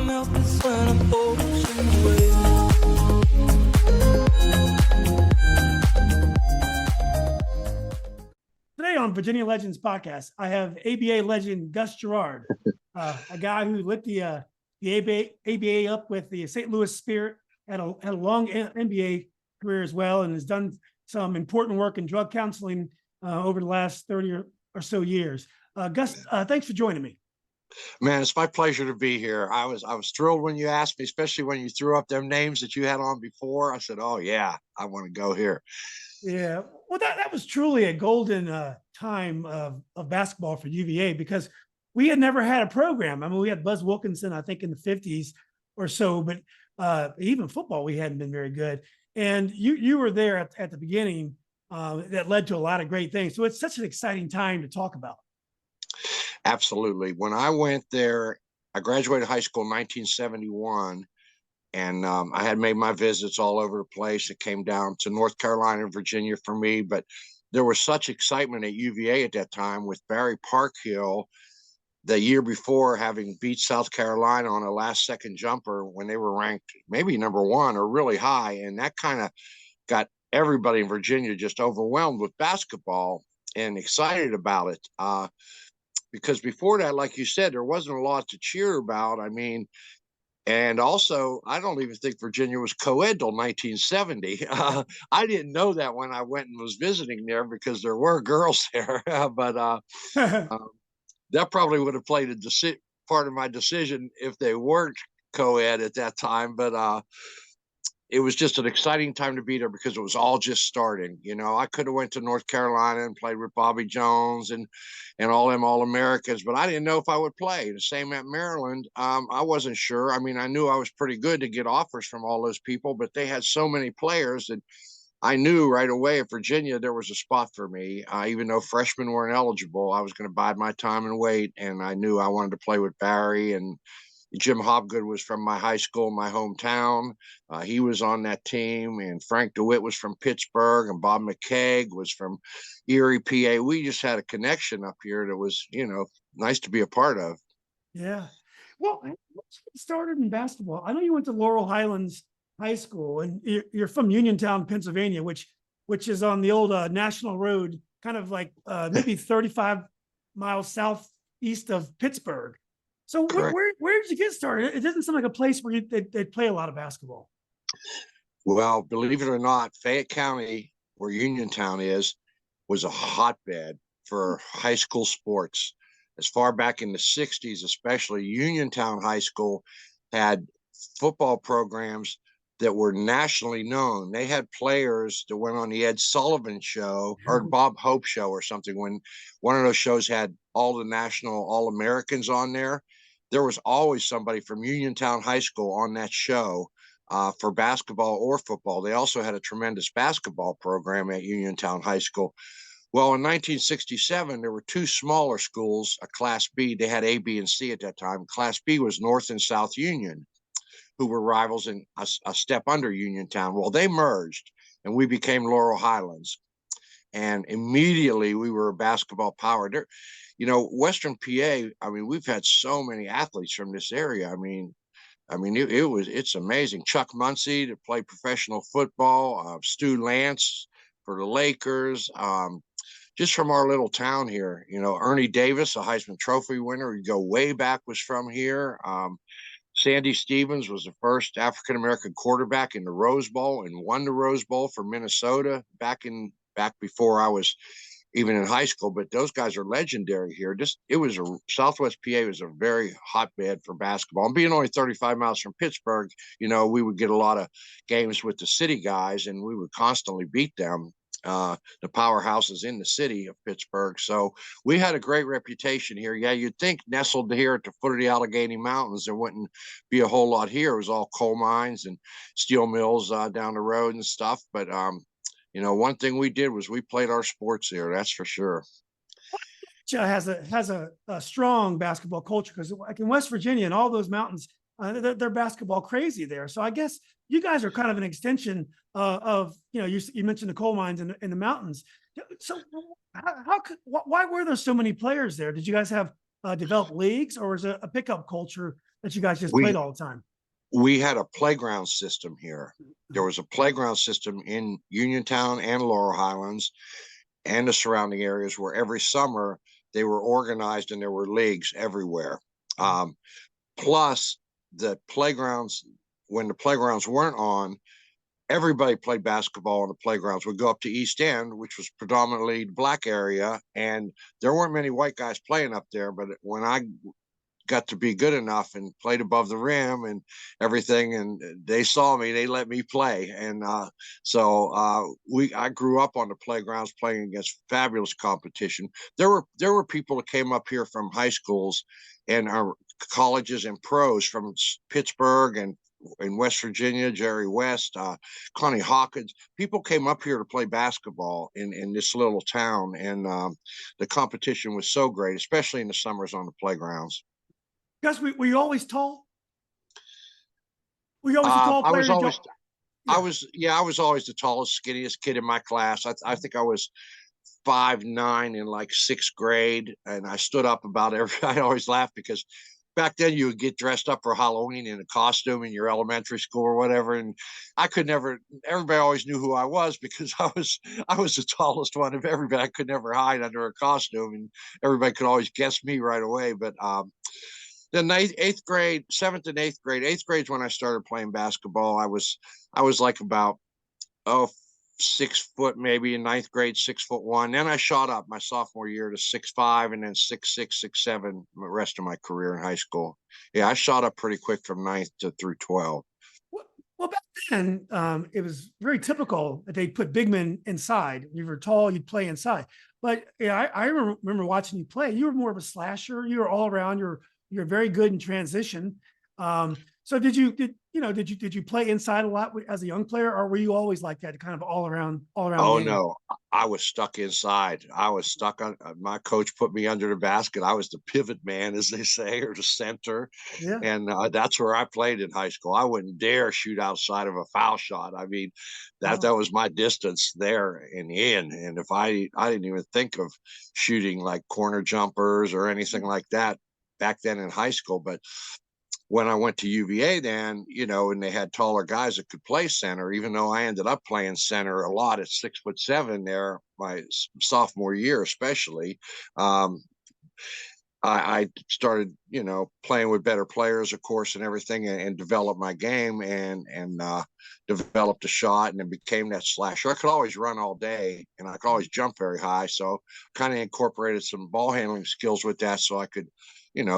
mouth is when I'm ocean waves. Today on Virginia Legends podcast, I have ABA legend Gus Gerard, a guy who lit the ABA up with the St. Louis Spirit, had a long NBA career as well, and has done some important work in drug counseling over the last 30 or so years. Gus, thanks for joining me. Man, it's my pleasure to be here. I was thrilled when you asked me, especially when you threw up them names that you had on before. I said, "Oh yeah, I want to go here." Yeah, well, that was truly a golden time of basketball for UVA, because we had never had a program. I mean, we had Buzz Wilkinson, I think, in the 50s or so, but even football, we hadn't been very good. And you were there at the beginning that led to a lot of great things. So it's such an exciting time to talk about. Absolutely. When I went there, I graduated high school in 1971. And I had made my visits all over the place. It came down to North Carolina and Virginia for me. But there was such excitement at UVA at that time with Barry Parkhill the year before having beat South Carolina on a last-second jumper when they were ranked maybe number one or really high. And that kind of got everybody in Virginia just overwhelmed with basketball and excited about it. Because before that, like you said, there wasn't a lot to cheer about. I mean, and also, I don't even think Virginia was co-ed till 1970. I didn't know that when I went and was visiting there, because there were girls there. But that probably would have played a part of my decision if they weren't co-ed at that time. But it was just an exciting time to be there because it was all just starting. You know, I could have went to North Carolina and played with Bobby Jones and all them All-Americans, but I didn't know if I would play. The same at Maryland. I wasn't sure. I mean, I knew I was pretty good to get offers from all those people, but they had so many players that I knew right away at Virginia there was a spot for me. Even though freshmen weren't eligible, I was going to bide my time and wait, and I knew I wanted to play with Barry. And Jim Hobgood was from my high school, my hometown. He was on that team, and Frank DeWitt was from Pittsburgh, and Bob McKeag was from Erie, PA. We just had a connection up here that was, nice to be a part of. Yeah. Well, let's get started in basketball. I know you went to Laurel Highlands High School, and you're from Uniontown, Pennsylvania, which is on the old National Road, kind of like maybe 35 miles southeast of Pittsburgh. So where did you get started? It doesn't sound like a place where they'd play a lot of basketball. Well, believe it or not, Fayette County, where Uniontown is, was a hotbed for high school sports. As far back in the 60s, especially, Uniontown High School had football programs that were nationally known. They had players that went on the Ed Sullivan Show or Bob Hope Show or something. When one of those shows had all the national All-Americans on there, there was always somebody from Uniontown High School on that show for basketball or football. They also had a tremendous basketball program at Uniontown High School. Well, in 1967, there were two smaller schools, a Class B. They had A, B, and C at that time. Class B was North and South Union, who were rivals in a step under Uniontown. Well, they merged, and we became Laurel Highlands. And immediately we were a basketball power. Western PA, I mean, we've had so many athletes from this area. It's amazing. Chuck Muncie to play professional football, Stu Lance for the Lakers, just from our little town here. Ernie Davis, a Heisman Trophy winner, we go way back, was from here. Sandy Stevens was the first African-American quarterback in the Rose Bowl and won the Rose Bowl for Minnesota back before I was even in high school. But those guys are legendary here. Southwest PA was a very hotbed for basketball. And being only 35 miles from Pittsburgh, we would get a lot of games with the city guys, and we would constantly beat them. The powerhouses in the city of Pittsburgh. So we had a great reputation here. Yeah, you'd think nestled here at the foot of the Allegheny Mountains, there wouldn't be a whole lot here. It was all coal mines and steel mills down the road and stuff. But, one thing we did was we played our sports here. That's for sure. Has a strong basketball culture, because like in West Virginia and all those mountains, they're basketball crazy there. So I guess you guys are kind of an extension of, you mentioned the coal mines in the mountains. So why were there so many players there? Did you guys have developed leagues, or was it a pickup culture that you guys just We played all the time? we had a playground system here. There was a playground system in Uniontown and Laurel Highlands and the surrounding areas where every summer they were organized and there were leagues everywhere. Plus the playgrounds, when the playgrounds weren't on, everybody played basketball on the playgrounds. We'd go up to East End, which was predominantly the black area, and there weren't many white guys playing up there. But when I got to be good enough and played above the rim and everything, and they saw me, they let me play. And I grew up on the playgrounds playing against fabulous competition. There were people that came up here from high schools and our colleges and pros from Pittsburgh and in West Virginia, Jerry West, Connie Hawkins. People came up here to play basketball in this little town, and the competition was so great, especially in the summers on the playgrounds. Gus, were you always tall? Were you always a tall I player? was always, Yeah. I was always the tallest, skinniest kid in my class. I think I was 5'9" in like sixth grade, and I stood up about every. I always laugh because back then you would get dressed up for Halloween in a costume in your elementary school or whatever, and I could never. Everybody always knew who I was because I was the tallest one of everybody. I could never hide under a costume, and everybody could always guess me right away. But the eighth grade, seventh and eighth grade. Eighth grade is when I started playing basketball. I was like about 6 foot maybe in ninth grade, 6'1". Then I shot up my sophomore year to 6'5", and then 6'6", 6'7" the rest of my career in high school. Yeah, I shot up pretty quick from ninth to through 12. Well, back then, it was very typical that they put big men inside. If you were tall, you'd play inside. But yeah, I remember watching you play. You were more of a slasher. You were all around. You're very good in transition. So did you play inside a lot as a young player, or were you always like that, kind of all around Oh game? no, I was stuck inside. I was stuck on. My coach put me under the basket. I was the pivot man, as they say, or the center, Yeah. and that's where I played in high school. I wouldn't dare shoot outside of a foul shot. I mean, that was my distance there and in. And if I didn't even think of shooting like corner jumpers or anything like that back then in high school. But when I went to UVA then, and they had taller guys that could play center, even though I ended up playing center a lot at 6'7" there my sophomore year, especially. I started, playing with better players, of course, and everything, and developed my game and developed a shot, and then became that slasher. I could always run all day, and I could always jump very high. So kind of incorporated some ball handling skills with that, so I could,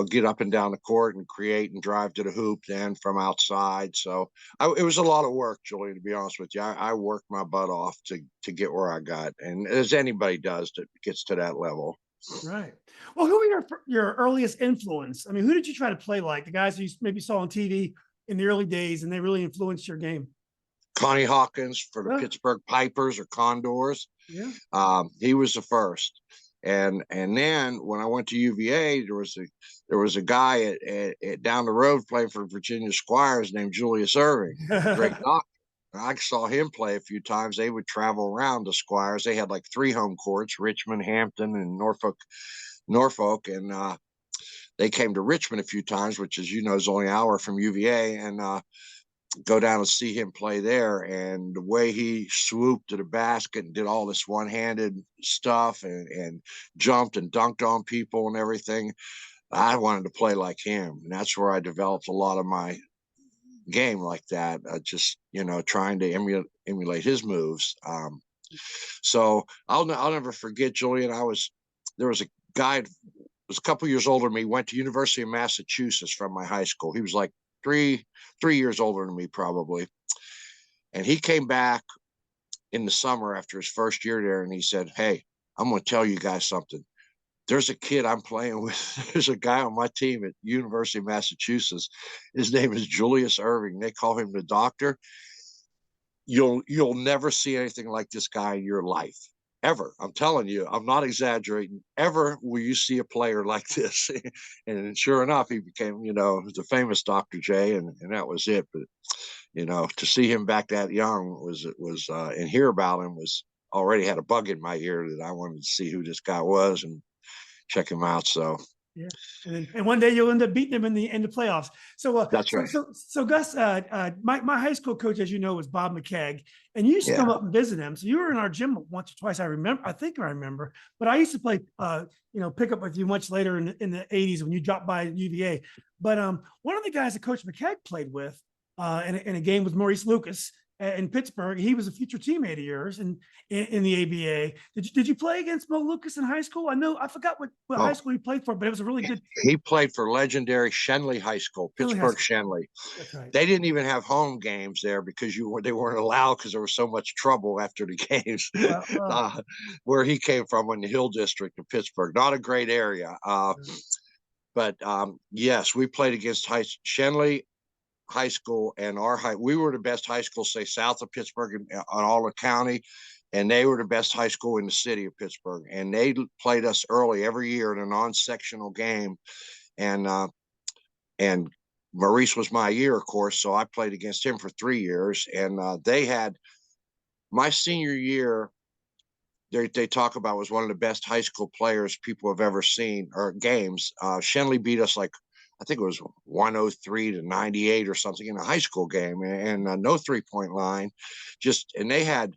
get up and down the court and create and drive to the hoop then from outside. So it was a lot of work, Julian, to be honest with you. I worked my butt off to get where I got, and as anybody does that gets to that level. Right. Well, who were your earliest influence? I mean, who did you try to play like? The guys you maybe saw on TV in the early days, and they really influenced your game? Connie Hawkins for the Pittsburgh Pipers or Condors. Yeah. He was the first. And then when I went to UVA, there was a guy at down the road playing for Virginia Squires named Julius Erving, great doctor. I saw him play a few times. They would travel around the Squires. They had like 3 home courts: Richmond, Hampton, and Norfolk. And they came to Richmond a few times, which, as you know, is only an hour from UVA, and go down and see him play there. And the way he swooped to the basket and did all this one-handed stuff and jumped and dunked on people and everything, I wanted to play like him. And that's where I developed a lot of my game like that, just trying to emulate his moves. So I'll never forget, Julian. There was a guy was a couple years older than me, went to University of Massachusetts from my high school. He was like three years older than me probably, and he came back in the summer after his first year there, and he said, "Hey, I'm going to tell you guys something. There's a kid I'm playing with. There's a guy on my team at University of Massachusetts. His name is Julius Erving. They call him the doctor. You'll never see anything like this guy in your life, ever. I'm telling you, I'm not exaggerating. Ever will you see a player like this?" And sure enough, he became, the famous Dr. J, and that was it. But to see him back that young was and hear about him was already had a bug in my ear that I wanted to see who this guy was and check him out. So Yeah. And one day you'll end up beating them in the playoffs. So That's right. so Gus, my high school coach, as you know, was Bob McKegg, and you used to Yeah. come up and visit him. So you were in our gym once or twice. I think I remember. But I used to play, pick up with you much later in the '80s when you dropped by UVA. But one of the guys that Coach McKegg played with in a game with Maurice Lucas in Pittsburgh. He was a future teammate of yours in the ABA. Did you play against Mo Lucas in high school? I forgot what high school he played for, but it was a really good. He played for legendary Shenley High School, Pittsburgh Shenley. That's right. They didn't even have home games there because they weren't allowed because there was so much trouble after the games. Where he came from in the Hill District of Pittsburgh, not a great area. But yes, we played against Shenley High School, and we were the best high school, say south of Pittsburgh on all the county, and they were the best high school in the city of Pittsburgh. And they played us early every year in a non-sectional game, and Maurice was my year, of course, so I played against him for 3 years. And they had my senior year. They talk about was one of the best high school players people have ever seen, or games. Shenley beat us like, I think it was 103 to 98 or something in a high school game, and no 3-point line. And they had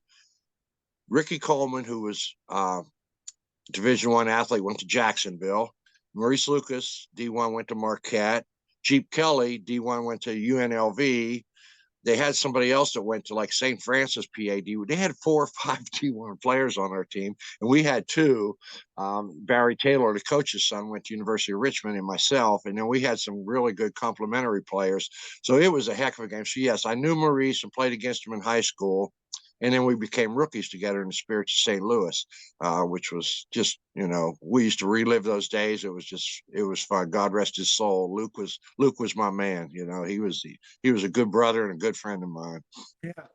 Ricky Coleman, who was Division I athlete, went to Jacksonville. Maurice Lucas, D1, went to Marquette. Jeep Kelly, D1, went to UNLV. They had somebody else that went to like St. Francis, PA. They had 4 or 5 D1 players on our team, and we had 2. Barry Taylor, the coach's son, went to University of Richmond, and myself. And then we had some really good complementary players. So it was a heck of a game. So yes, I knew Maurice and played against him in high school. And then we became rookies together in the Spirits of St. Louis, which was just, we used to relive those days. It was fun. God rest his soul. Luke was my man. He was a good brother and a good friend of mine.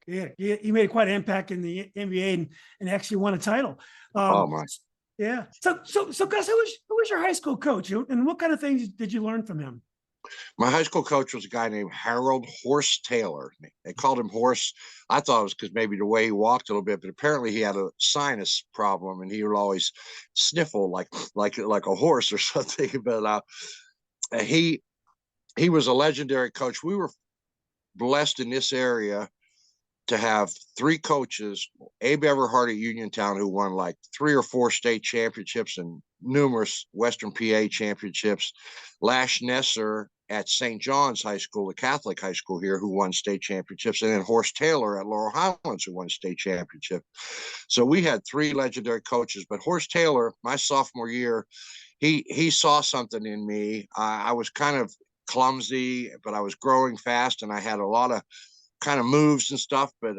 Yeah. He made quite an impact in the NBA and actually won a title. Oh my. Yeah. So Gus, who was your high school coach, and what kind of things did you learn from him? My high school coach was a guy named Harold Horse Taylor. They called him Horse. I thought it was because maybe the way he walked a little bit, but apparently he had a sinus problem, and he would always sniffle like a horse or something. But he was a legendary coach. We were blessed in this area to have 3 coaches: Abe Everhart at Uniontown, who won like 3 or 4 state championships and numerous Western PA championships; Lash Nesser at St. John's High School, the Catholic high school here, who won state championships; and then Horse Taylor at Laurel Highlands, who won state championship. So we had 3 legendary coaches. But Horse Taylor, my sophomore year, he saw something in me. I was kind of clumsy, but I was growing fast, and I had a lot of kind of moves and stuff. But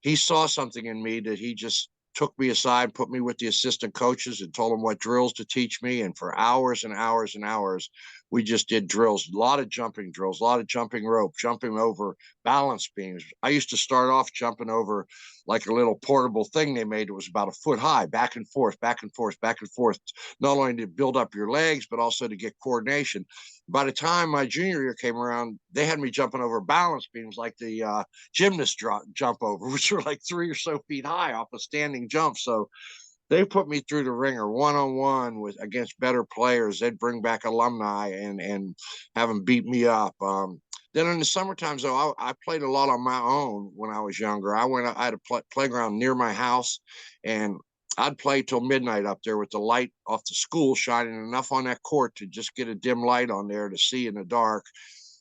he saw something in me that he just took me aside, put me with the assistant coaches, and told them what drills to teach me. And for hours and hours and hours, we just did drills, a lot of jumping drills, a lot of jumping rope, jumping over balance beams. I used to start off jumping over like a little portable thing they made. It was about a foot high, back and forth, back and forth, back and forth, not only to build up your legs, but also to get coordination. By the time my junior year came around, they had me jumping over balance beams like the gymnast jump over, which were like 3 or so feet high off a standing jump. So they put me through the ringer one-on-one against better players. They'd bring back alumni and have them beat me up. Then in the summertime, though, I played a lot on my own when I was younger. I had a playground near my house, and I'd play till midnight up there with the light off the school shining enough on that court to just get a dim light on there to see in the dark.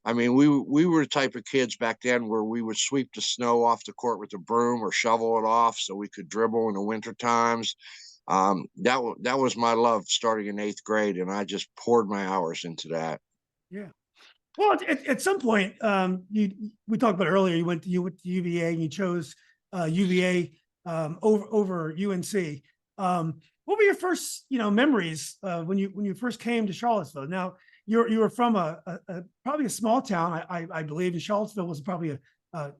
I mean, we were the type of kids back then where we would sweep the snow off the court with a broom or shovel it off so we could dribble in the winter times. That was my love starting in 8th grade, and I just poured my hours into that. Yeah. Well, at some point, we talked about earlier, you went to UVA and you chose UVA over UNC. What were your first, memories when you first came to Charlottesville? Now, you were from probably a small town, I believe, and Charlottesville was probably a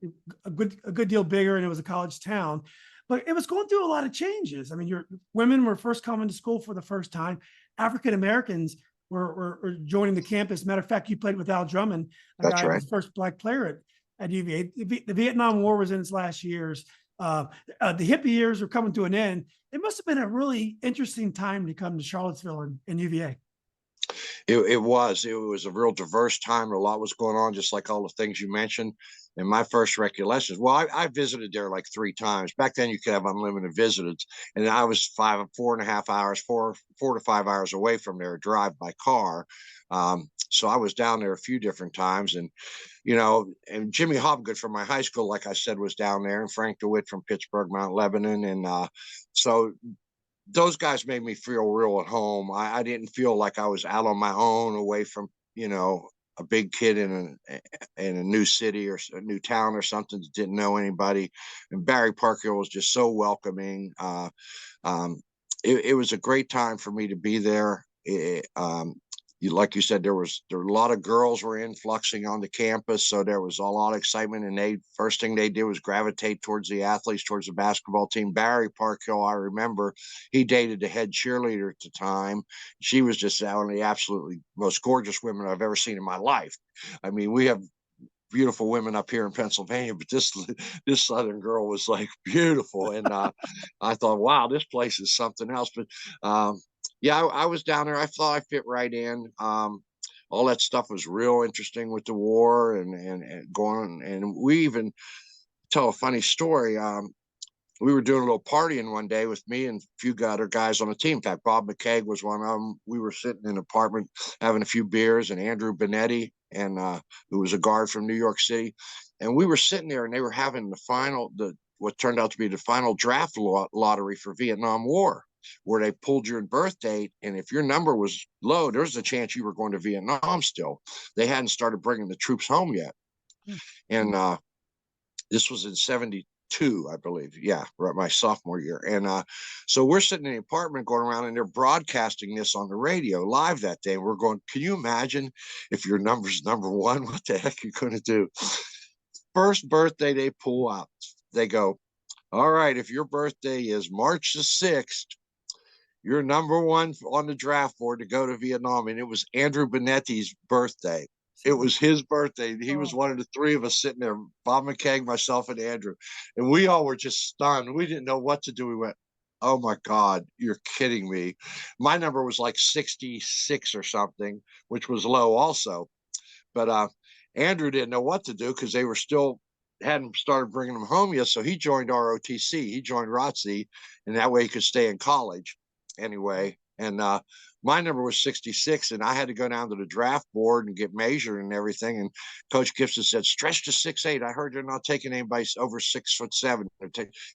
good deal bigger, and it was a college town, but it was going through a lot of changes. I mean, your women were first coming to school for the first time. African Americans were joining the campus. Matter of fact, you played with Al Drummond, That's right. was the first Black player at UVA. The Vietnam War was in its last years. The hippie years were coming to an end. It must have been a really interesting time to come to Charlottesville and UVA. It was a real diverse time. A lot was going on, just like all the things you mentioned. And my first recollections, well, I visited there like 3 times. Back then, you could have unlimited visits, and I was 4.5 hours, 4 to 5 hours away from there, drive by car. So I was down there a few different times, and and Jimmy Hobgood from my high school, like I said, was down there, and Frank DeWitt from Pittsburgh, Mount Lebanon, and so those guys made me feel real at home. I didn't feel like I was out on my own, away from a big kid in a new city or a new town or something that didn't know anybody. And Barry Park Hill was just so welcoming. It was a great time for me to be there. Like you said, there were a lot of girls were influxing on the campus, so there was a lot of excitement. And first thing they did was gravitate towards the athletes, towards the basketball team. Barry Parkhill, I remember, he dated the head cheerleader at the time. She was just one of the absolutely most gorgeous women I've ever seen in my life. I mean, we have beautiful women up here in Pennsylvania, but this Southern girl was like beautiful, and I thought, wow, this place is something else. But yeah, I was down there. I thought I fit right in. All that stuff was real interesting with the war and going. And we even tell a funny story. We were doing a little partying one day with me and a few other guys on the team. In fact, Bob McKeag was one of them. We were sitting in an apartment having a few beers, and Andrew Benetti, and who was a guard from New York City, and we were sitting there, and they were having what turned out to be the final draft lottery for Vietnam War, where they pulled your birth date, and if your number was low, there was a chance you were going to Vietnam still. They hadn't started bringing the troops home yet. And this was in 72, I believe. Yeah, right, my sophomore year. And so we're sitting in the apartment going around, and they're broadcasting this on the radio live that day. We're going, can you imagine if your number's number one? What the heck are you going to do? First birthday they pull out. They go, all right, if your birthday is March the 6th, you're number one on the draft board to go to Vietnam. And it was Andrew Benetti's birthday. It was his birthday. He was one of the three of us sitting there, Bob McKeag, myself, and Andrew. And we all were just stunned. We didn't know what to do. We went, oh my God, you're kidding me. My number was like 66 or something, which was low also. But Andrew didn't know what to do because they were still hadn't started bringing him home yet. So he joined ROTC. He joined ROTC, and that way he could stay in college anyway. And my number was 66, and I had to go down to the draft board and get measured and everything. And Coach Gibson said, stretch to 6'8". I heard they're not taking anybody over 6'7".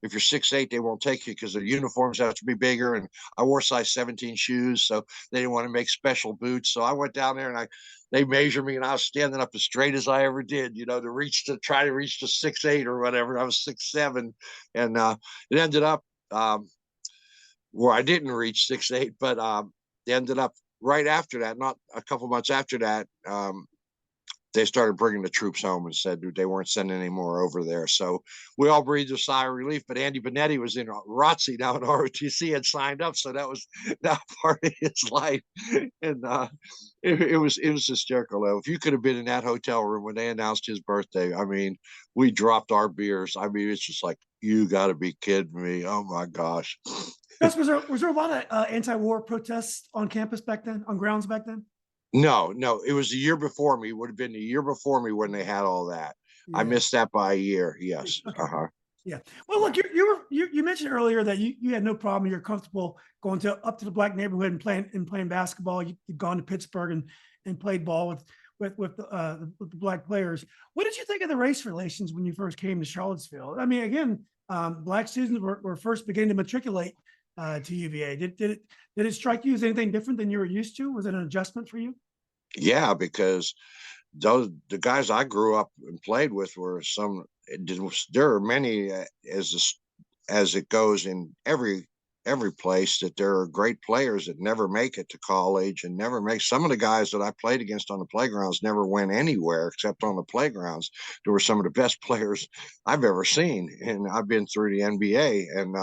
If you're 6'8", they won't take you because their uniforms have to be bigger. And I wore size 17 shoes, so they didn't want to make special boots. So I went down there, and they measured me, and I was standing up as straight as I ever did, to try to reach the 6'8" or whatever. I was 6'7", and it ended up where I didn't reach 6'8", but ended up right after that, not a couple months after that, they started bringing the troops home and said they weren't sending any more over there. So we all breathed a sigh of relief. But Andy Benetti was in ROTC now, and ROTC had signed up, so that was now part of his life. And it was hysterical. Though. If you could have been in that hotel room when they announced his birthday, I mean, we dropped our beers. I mean, it's just like, you got to be kidding me! Oh my gosh. Was there a lot of anti-war protests on campus back then, on grounds back then? No, it was the year before me. It would have been the year before me when they had all that. Yeah. I missed that by a year. Yes. Okay. Yeah. Well, look, you mentioned earlier that you had no problem. You're comfortable going up to the black neighborhood and playing basketball. You'd gone to Pittsburgh and played ball with the black players. What did you think of the race relations when you first came to Charlottesville? I mean, again, black students were first beginning to matriculate to UVA. Did it strike you as anything different than you were used to? Was it an adjustment for you? Yeah, because the guys I grew up and played with were there are many as it goes in every place, that there are great players that never make it to college and never make. Some of the guys that I played against on the playgrounds never went anywhere except on the playgrounds. There were some of the best players I've ever seen, and I've been through the NBA. And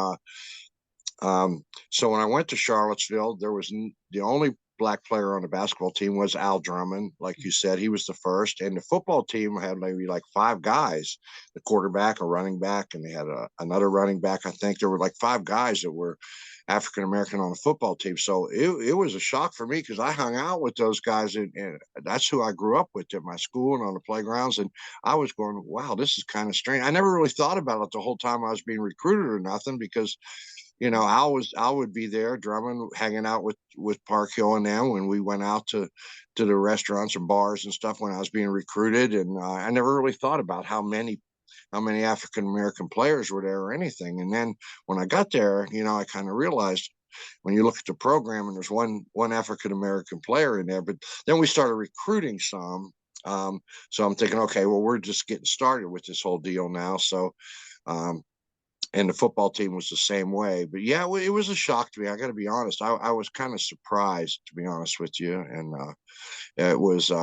so when I went to Charlottesville, there was the only black player on the basketball team was Al Drummond. Like you said, he was the first. And the football team had maybe like 5 guys, the quarterback, a running back, and they had another running back. I think there were like 5 guys that were African American on the football team. So it was a shock for me because I hung out with those guys, and that's who I grew up with at my school and on the playgrounds. And I was going, wow, this is kind of strange. I never really thought about it the whole time I was being recruited or nothing, because Al would be there drumming, hanging out with Park Hill and them when we went out to the restaurants and bars and stuff when I was being recruited. And I never really thought about how many African American players were there or anything. And then when I got there, I kind of realized when you look at the program and there's one African American player in there, but then we started recruiting some. So I'm thinking, okay, well, we're just getting started with this whole deal now. So, and the football team was the same way. But yeah, it was a shock to me. I got to be honest. I was kind of surprised, to be honest with you. And it was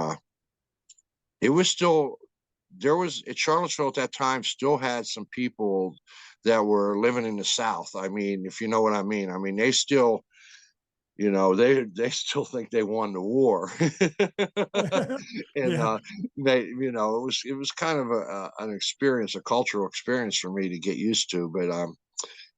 still, there was at Charlottesville at that time still had some people that were living in the South. I mean, if you know what I mean. I mean, they still, they still think they won the war. And Yeah. it was kind of an experience, a cultural experience for me to get used to. But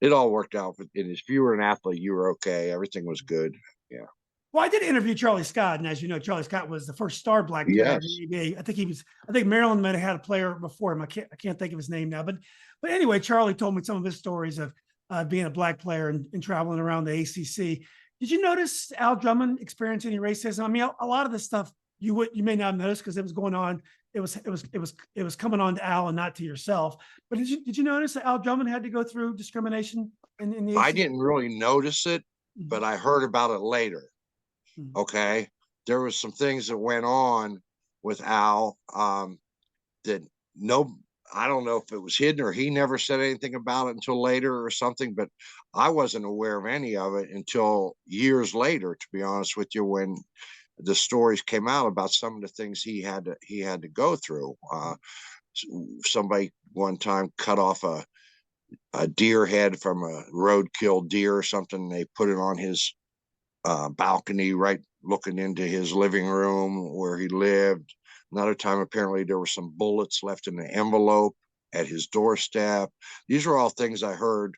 it all worked out. And if you were an athlete, you were okay. Everything was good. Yeah. Well, I did interview Charlie Scott, and as you know, Charlie Scott was the first star black player in Yes. the NBA. I think Maryland might have had a player before him. I can't think of his name now, but anyway, Charlie told me some of his stories of being a black player and traveling around the ACC. Did you notice Al Drummond experience any racism? I mean, a lot of this stuff you may not notice because it was going on. It was coming on to Al and not to yourself. But did you notice that Al Drummond had to go through discrimination in the ACC? I didn't really notice it, but I heard about it later. Okay. There was some things that went on with Al that I don't know if it was hidden or he never said anything about it until later or something, but I wasn't aware of any of it until years later, to be honest with you, when the stories came out about some of the things he had to go through. Somebody one time cut off a deer head from a roadkill deer or something. They put it on his balcony, right looking into his living room where he lived. Another time, apparently, there were some bullets left in the envelope at his doorstep. These were all things I heard,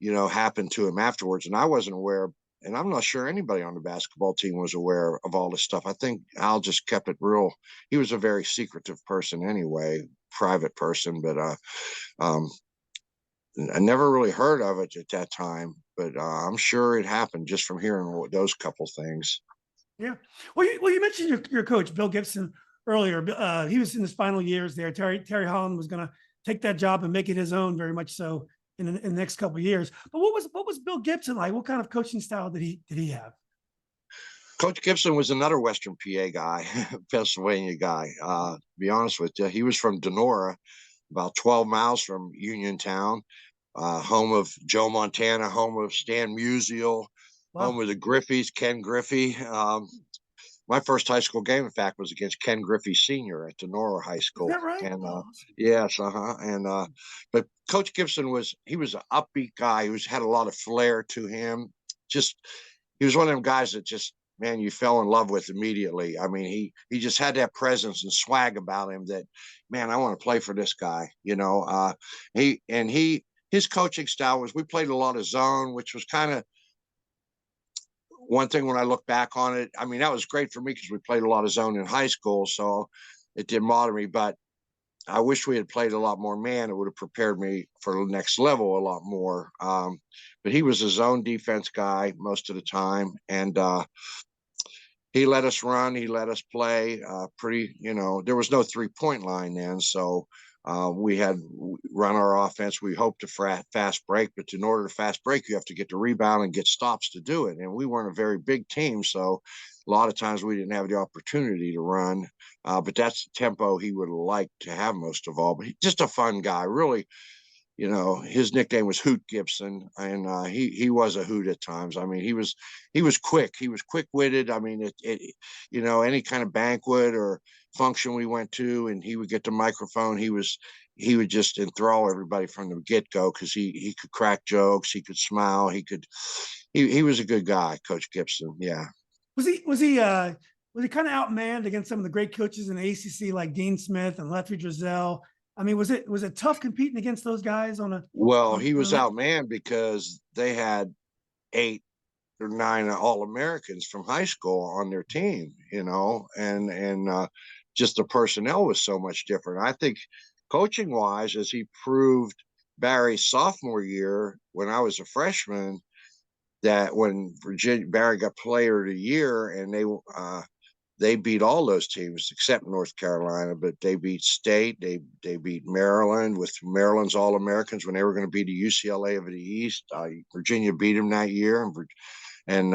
happened to him afterwards, and I wasn't aware. And I'm not sure anybody on the basketball team was aware of all this stuff. I think Al just kept it real. He was a very secretive person anyway, private person, but I never really heard of it at that time, but I'm sure it happened just from hearing those couple things. Yeah. Well, you mentioned your coach, Bill Gibson, earlier. He was in his final years there. Terry Holland was going to take that job and make it his own, very much so in the next couple of years. But what was Bill Gibson like? What kind of coaching style did he have? Coach Gibson was another Western PA guy, Pennsylvania guy. To be honest with you, he was from Denora, about 12 miles from Uniontown, home of Joe Montana, home of Stan Musial, home of the Griffeys, Ken Griffey. My first high school game, in fact, was against Ken Griffey Sr. at Denora High School. Is that right? And yes, and but Coach Gibson was an upbeat guy who had a lot of flair to him. He was one of them guys that just, man, you fell in love with immediately. I mean, he just had that presence and swag about him that, man, I want to play for this guy. His coaching style was, we played a lot of zone, which was kind of one thing when I look back on it. I mean, that was great for me because we played a lot of zone in high school, so it didn't bother me. But I wish we had played a lot more man. It would have prepared me for the next level a lot more. But he was a zone defense guy most of the time, and he let us run. He let us play there was no 3-point line then, so we had run our offense. We hoped to fast break, but in order to fast break, you have to get the rebound and get stops to do it. And we weren't a very big team, so a lot of times we didn't have the opportunity to run. But that's the tempo he would have liked to have most of all. But he's just a fun guy, really. His nickname was Hoot Gibson, and he was a hoot at times. I mean, he was quick. He was quick-witted. I mean, any kind of banquet or function we went to, and he would get the microphone. He would just enthrall everybody from the get-go because he could crack jokes. He could smile. He was a good guy, Coach Gibson. Yeah. Was he kind of outmanned against some of the great coaches in the ACC like Dean Smith and Lefty Drizel? I mean, was it tough competing against those guys on a? Well, he was outmanned because 8 or 9 All-Americans from high school on their team, and just the personnel was so much different. I think coaching wise, as he proved Barry's sophomore year when I was a freshman, that when Barry got player of the year, and they beat all those teams except North Carolina, but they beat State, they beat Maryland with Maryland's All-Americans when they were going to be the UCLA of the East. Virginia beat them that year, and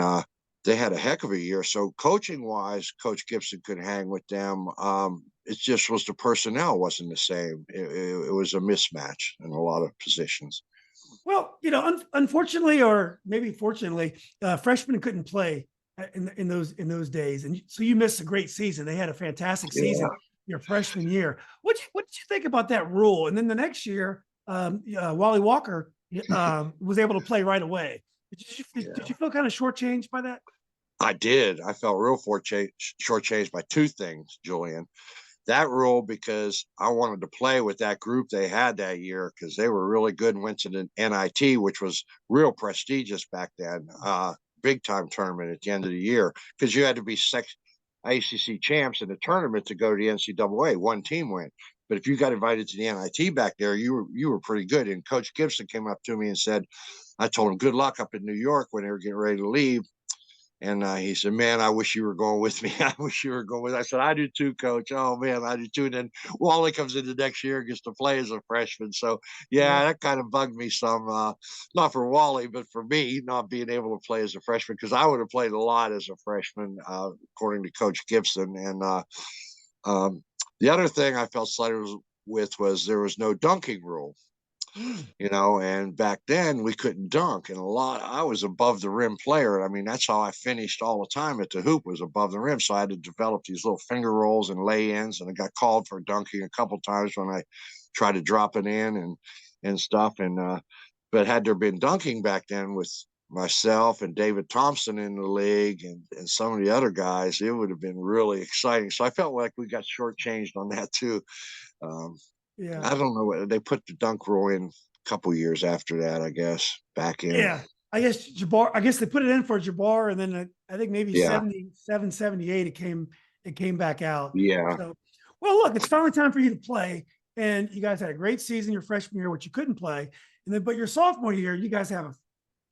they had a heck of a year. So coaching wise, Coach Gibson could hang with them. It just was the personnel wasn't the same. It was a mismatch in a lot of positions. Well, unfortunately, or maybe fortunately, freshmen couldn't play in those days, and so you missed a great season. They had a fantastic season your freshman year. What did you think about that rule? And then the next year, Wally Walker was able to play right away. Did you feel kind of shortchanged by that? I did. I felt real shortchanged by two things, Julian. That rule, because I wanted to play with that group they had that year because they were really good and went to the NIT, which was real prestigious back then, big time tournament at the end of the year, because you had to be ACC champs in the tournament to go to the NCAA. One team went. But if you got invited to the NIT back there, you were pretty good. And Coach Gibson came up to me and said, I told him good luck up in New York when they were getting ready to leave. And he said, man, I wish you were going with me. I wish you were going with me. I said, I do too, Coach. Oh, man, I do too. And then Wally comes in the next year and gets to play as a freshman. So, yeah, that kind of bugged me some, not for Wally, but for me, not being able to play as a freshman, because I would have played a lot as a freshman, according to Coach Gibson. And the other thing I felt slighted with was there was no dunking rule. And back then we couldn't dunk, and I was above the rim player. I mean, that's how I finished all the time at the hoop, was above the rim. So I had to develop these little finger rolls and lay-ins, and I got called for dunking a couple times when I tried to drop it in and stuff. And but had there been dunking back then with myself and David Thompson in the league and some of the other guys, it would have been really exciting. So I felt like we got shortchanged on that too. I don't know what they put the dunk rule in a couple years after that, I guess, back in. Yeah. I guess they put it in for Jabbar, and then I think maybe 77, 78, it came back out. Yeah. So, well, look, it's finally time for you to play. And you guys had a great season your freshman year, which you couldn't play. But your sophomore year, you guys have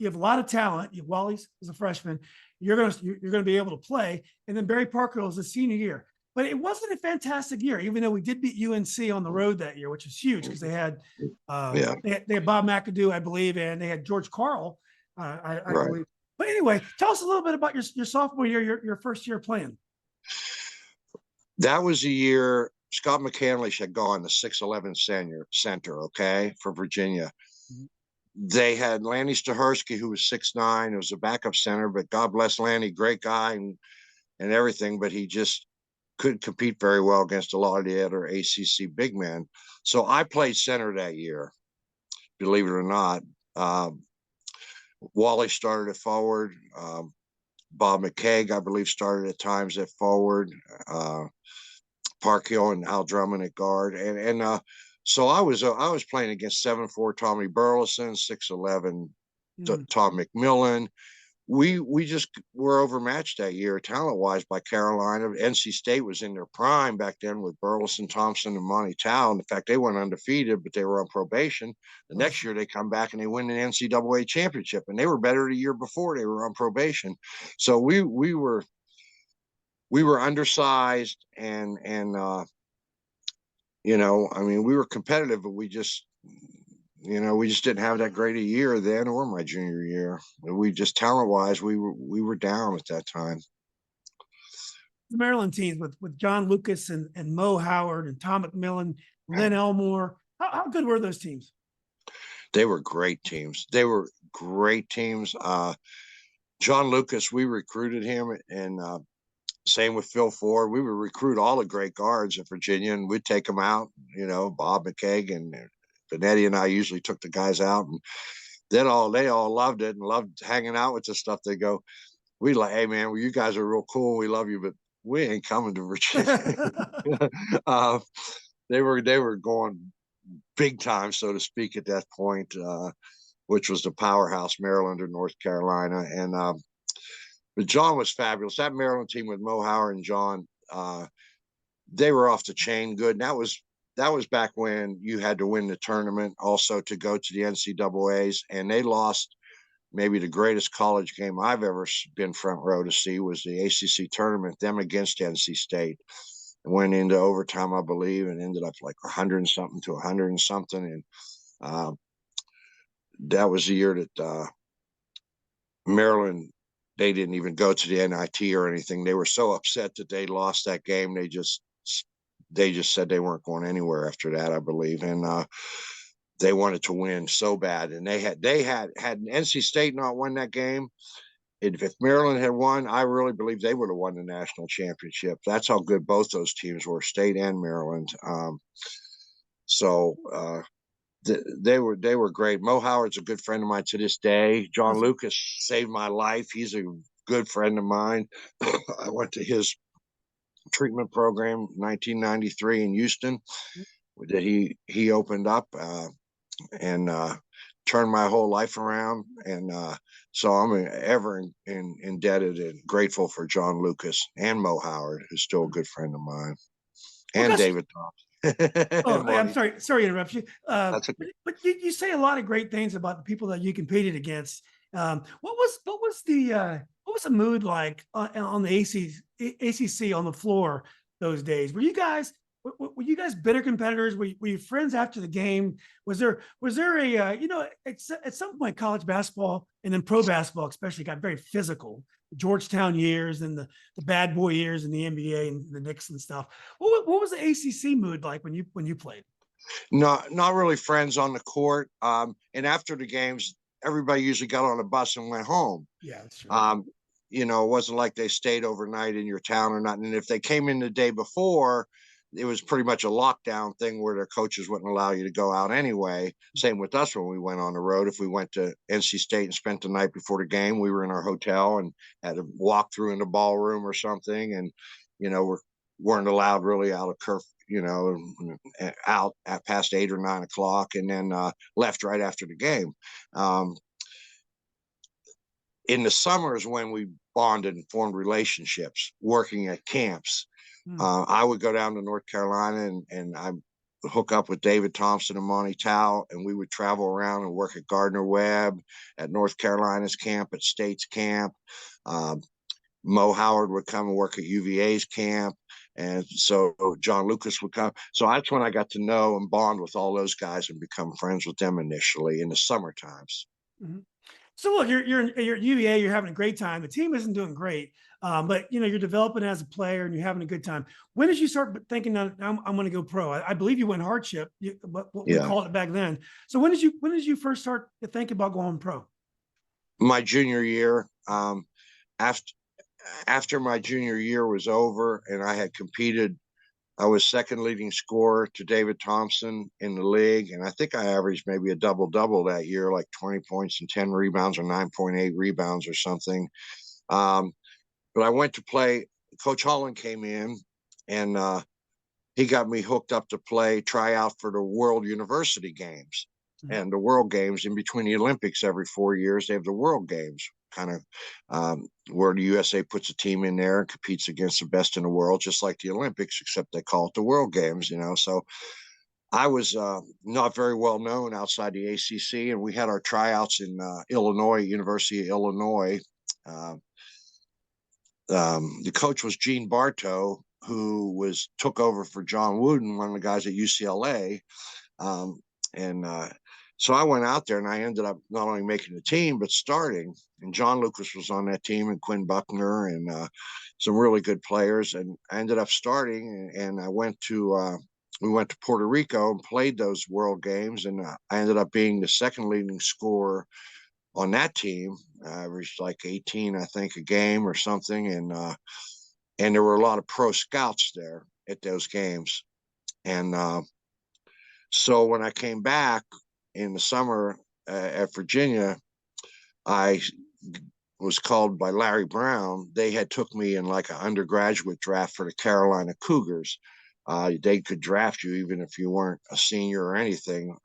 a lot of talent. Wally's as a freshman. You're gonna be able to play. And then Barry Parker was a senior year. But it wasn't a fantastic year, even though we did beat UNC on the road that year, which was huge because they had they had Bob McAdoo, I believe, and they had George Carl, I believe. But anyway, tell us a little bit about your sophomore year, your first year playing. That was a year Scott McCandlish had gone to 6'11" center, okay, for Virginia. They had Lanny Stahersky, who was 6'9", who was a backup center, but God bless Lanny, great guy and everything, but he just couldn't compete very well against a lot of the other ACC big men. So I played center that year, believe it or not. Wally started at forward. Bob McKaig, I believe, started at times at forward. Parkhill and Al Drummond at guard. So I was playing against 7'4" Tommy Burleson, 6'11" Tom McMillan. We just were overmatched that year talent-wise by Carolina. NC State was in their prime back then with Burleson, Thompson, and Monty Tao. In fact, they went undefeated, but they were on probation. The next year they come back and they win the NCAA championship, and they were better the year before they were on probation. So we were undersized and I mean, we were competitive, but we just didn't have that great a year then or my junior year. We just talent-wise, we were down at that time. The Maryland teams with John Lucas and Mo Howard and Tom McMillan, Lynn Elmore. How good were those teams? They were great teams. John Lucas, we recruited him, and same with Phil Ford. We would recruit all the great guards at Virginia, and we'd take them out. Bob McKaig and Benetti and I usually took the guys out, and they all loved it and loved hanging out with the stuff. They go, we like, hey man, well, you guys are real cool. We love you, but we ain't coming to Virginia. They were going big time, so to speak, at that point. which was the powerhouse, Maryland or North Carolina. And but John was fabulous. That Maryland team with Mo Howard and John, they were off the chain good. And that was back when you had to win the tournament also to go to the NCAAs, and they lost. Maybe the greatest college game I've ever been front row to see was the ACC tournament, them against NC State. It went into overtime, I believe, and ended up like 100 and something to 100 and something. And that was the year that Maryland, they didn't even go to the NIT or anything. They were so upset that they lost that game. They just said they weren't going anywhere after that, I believe. And they wanted to win so bad. And they had NC State not won that game, if Maryland had won, I really believe they would have won the national championship. That's how good both those teams were, State and Maryland. They were great. Mo Howard's a good friend of mine to this day. John Lucas saved my life. He's a good friend of mine. I went to his treatment program in 1993 in Houston that he opened up and turned my whole life around. And so I'm ever indebted and grateful for John Lucas and Mo Howard, who's still a good friend of mine, and David Thompson. Oh, I'm sorry to interrupt you. That's okay. But you say a lot of great things about the people that you competed against. What was the mood like on the ACC on the floor those days? Were you guys bitter competitors? Were you friends after the game? Was there a at some point college basketball and then pro basketball especially got very physical. Georgetown years and the bad boy years in the NBA and the Knicks and stuff. What was the ACC mood like when you played? Not really friends on the court. And after the games, everybody usually got on a bus and went home. Yeah, that's true. It wasn't like they stayed overnight in your town or nothing. And if they came in the day before, it was pretty much a lockdown thing where their coaches wouldn't allow you to go out anyway. Same with us when we went on the road. If we went to NC State and spent the night before the game, we were in our hotel and had to walk through in the ballroom or something. And, weren't allowed really out of curfew, out at past 8 or 9 o'clock, and then left right after the game. In the summers when we bonded and formed relationships, working at camps, I would go down to North Carolina and I hook up with David Thompson and Monty Tao, and we would travel around and work at Gardner Webb, at North Carolina's camp, at State's camp. Mo Howard would come and work at UVA's camp. And so John Lucas would come. So that's when I got to know and bond with all those guys and become friends with them initially in the summer times. Mm-hmm. So look, you're at UVA, you're having a great time. The team isn't doing great, but you're developing as a player and you're having a good time. When did you start thinking that I'm going to go pro? I believe you went hardship, what we called it back then. So when did you first start to think about going pro? My junior year. After my junior year was over and I had competed, I was second leading scorer to David Thompson in the league. And I think I averaged maybe a double-double that year, like 20 points and 10 rebounds or 9.8 rebounds or something. But I went to play. Coach Holland came in and he got me hooked up to try out for the World University Games. Mm-hmm. And the World Games, in between the Olympics every 4 years, they have the World Games, kind of where the USA puts a team in there and competes against the best in the world, just like the Olympics, except they call it the World Games, So I was not very well known outside the ACC, and we had our tryouts in Illinois, University of Illinois. The coach was Gene Bartow, who took over for John Wooden, one of the guys at UCLA. So I went out there and I ended up not only making the team, but starting. And John Lucas was on that team and Quinn Buckner and some really good players. And I ended up starting and we went to Puerto Rico and played those World Games. And I ended up being the second leading scorer on that team. I averaged like 18, I think, a game or something. And there were a lot of pro scouts there at those games. And so when I came back in the summer at Virginia, I was called by Larry Brown. They had took me in like an undergraduate draft for the Carolina Cougars. They could draft you even if you weren't a senior or anything.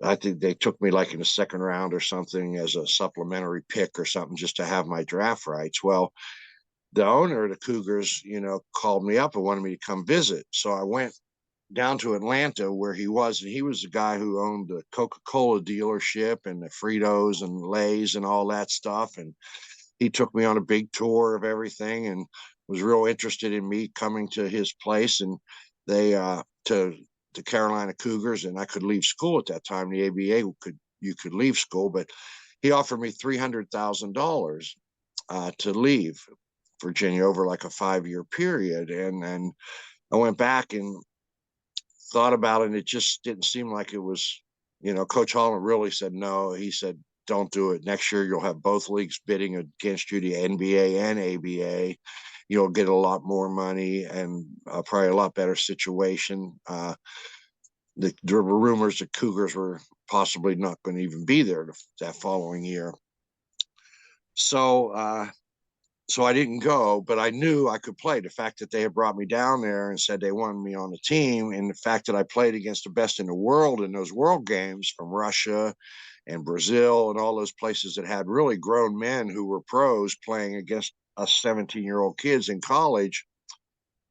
I think they took me like in the second round or something as a supplementary pick or something just to have my draft rights. Well, the owner of the Cougars, called me up and wanted me to come visit. So I went down to Atlanta where he was, and he was the guy who owned the Coca-Cola dealership and the Fritos and Lay's and all that stuff. And he took me on a big tour of everything and was real interested in me coming to his place. And they to the Carolina Cougars, and I could leave school at that time. The ABA you could leave school, but he offered me $300,000 to leave Virginia over like a 5-year period. And I went back and thought about it, and it just didn't seem like it was, Coach Holland really said no. He said, don't do it. Next year, you'll have both leagues bidding against you, the NBA and ABA. You'll get a lot more money and probably a lot better situation. There were rumors that Cougars were possibly not going to even be there that following year. So I didn't go, but I knew I could play. The fact that they had brought me down there and said they wanted me on the team, and the fact that I played against the best in the world in those world games from Russia and Brazil and all those places that had really grown men who were pros playing against us 17-year-old kids in college,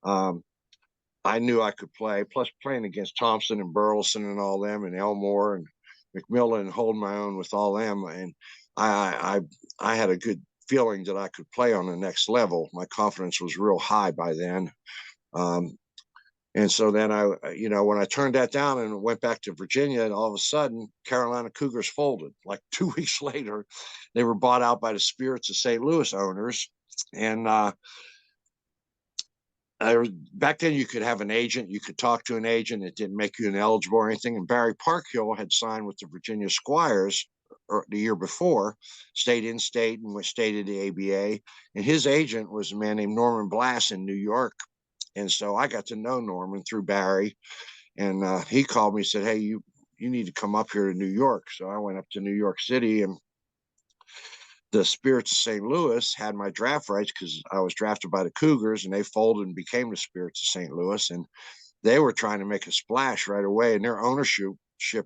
I knew I could play. Plus playing against Thompson and Burleson and all them and Elmore and McMillan, and holding my own with all them. And I had a good feeling that I could play on the next level. My confidence was real high by then. And so then when I turned that down and went back to Virginia, and all of a sudden Carolina Cougars folded. Like 2 weeks later, they were bought out by the Spirits of St. Louis owners. And back then you could have an agent, you could talk to an agent. It didn't make you ineligible or anything. And Barry Parkhill had signed with the Virginia Squires the year before, stayed in state and stayed at the ABA. And his agent was a man named Norman Blass in New York. And so I got to know Norman through Barry. And he called me and said, hey, you need to come up here to New York. So I went up to New York City, and the Spirits of St. Louis had my draft rights because I was drafted by the Cougars, and they folded and became the Spirits of St. Louis. And they were trying to make a splash right away. And their ownership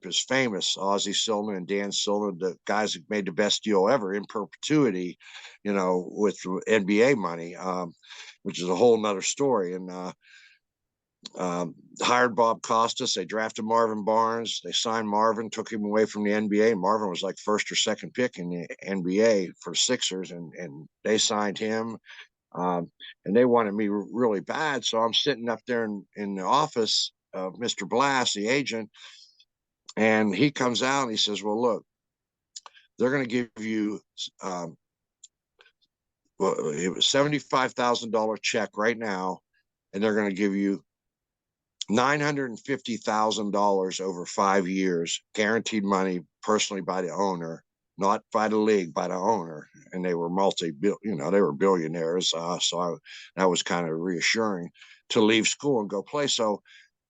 is famous. Ozzie Silman and Dan Silman, the guys that made the best deal ever in perpetuity, with NBA money, which is a whole nother story. And hired Bob Costas. They drafted Marvin Barnes. They signed Marvin, took him away from the NBA. Marvin was like first or second pick in the NBA for the Sixers, and they signed him. And they wanted me really bad. So I'm sitting up there in the office of Mr. Blass, the agent, and he comes out and he says, well, look, they're going to give you it was $75,000 check right now, and they're going to give you $950,000 over 5 years, guaranteed money personally by the owner, not by the league, by the owner. And they were they were billionaires. So that was kind of reassuring to leave school and go play. So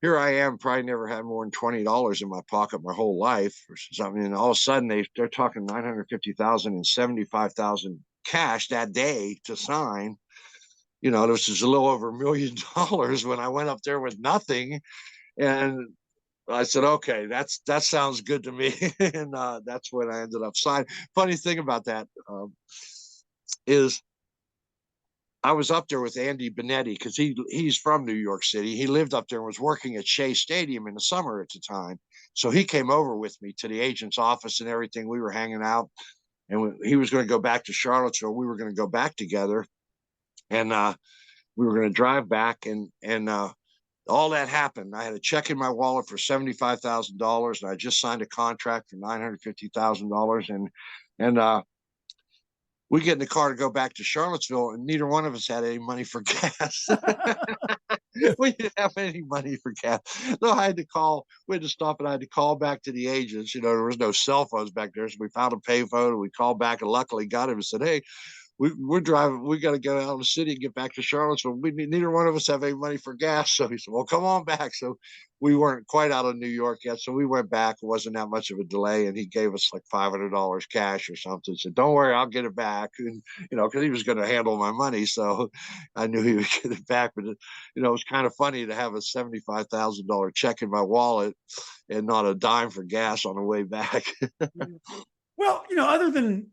here I am, probably never had more than $20 in my pocket my whole life or something. And all of a sudden they're talking $950,000 and $75,000 cash that day to sign. This is a little over $1 million when I went up there with nothing. And I said, okay, that sounds good to me. And that's when I ended up signing. Funny thing about that is I was up there with Andy Benetti because he's from New York City. He lived up there and was working at Shea Stadium in the summer at the time. So he came over with me to the agent's office and everything. We were hanging out, and he was going to go back to Charlottesville. We were going to go back together. And we were going to drive back, and all that happened. I had a check in my wallet for $75,000, and I just signed a contract for $950,000. And we get in the car to go back to Charlottesville, and neither one of us had any money for gas. We didn't have any money for gas. So I had to call. We had to stop, and I had to call back to the agents. There was no cell phones back there, so we found a payphone, and we called back, and luckily got him and said, hey, we're driving. We got to get out of the city and get back to Charlottesville. Neither one of us have any money for gas. So he said, well, come on back. So we weren't quite out of New York yet. So we went back. It wasn't that much of a delay. And he gave us like $500 cash or something. He said, don't worry, I'll get it back. And, cause he was going to handle my money. So I knew he would get it back. But, it was kind of funny to have a $75,000 check in my wallet and not a dime for gas on the way back. Well, other than,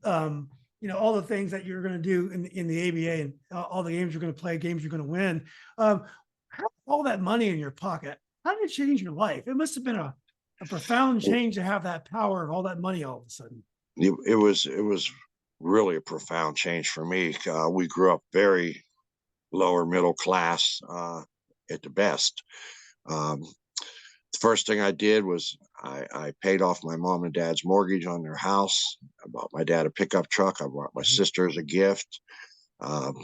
all the things that you're going to do in the ABA and all the games you're going to play, games you're going to win, all that money in your pocket, how did it change your life? It must have been a profound change to have that power and all that money all of a sudden. It was really a profound change for me. We grew up very lower middle class at the best. The first thing I did was I paid off my mom and dad's mortgage on their house. I bought my dad a pickup truck. I bought my sister as a gift, and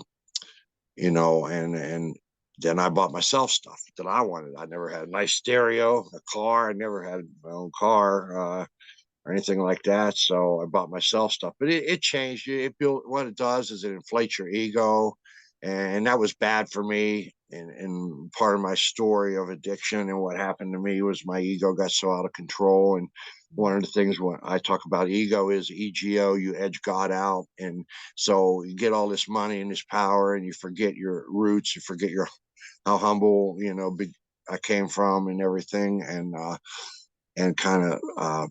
then I bought myself stuff that I wanted. I never had a nice stereo, a car. I never had my own car or anything like that. So I bought myself stuff, but it changed. It built, what it does is it inflates your ego. And that was bad for me. And part of my story of addiction and what happened to me was my ego got so out of control. And one of the things when I talk about ego is ego, you edge God out. And so you get all this money and this power and you forget your roots, you forget how humble, I came from and everything. And kind of,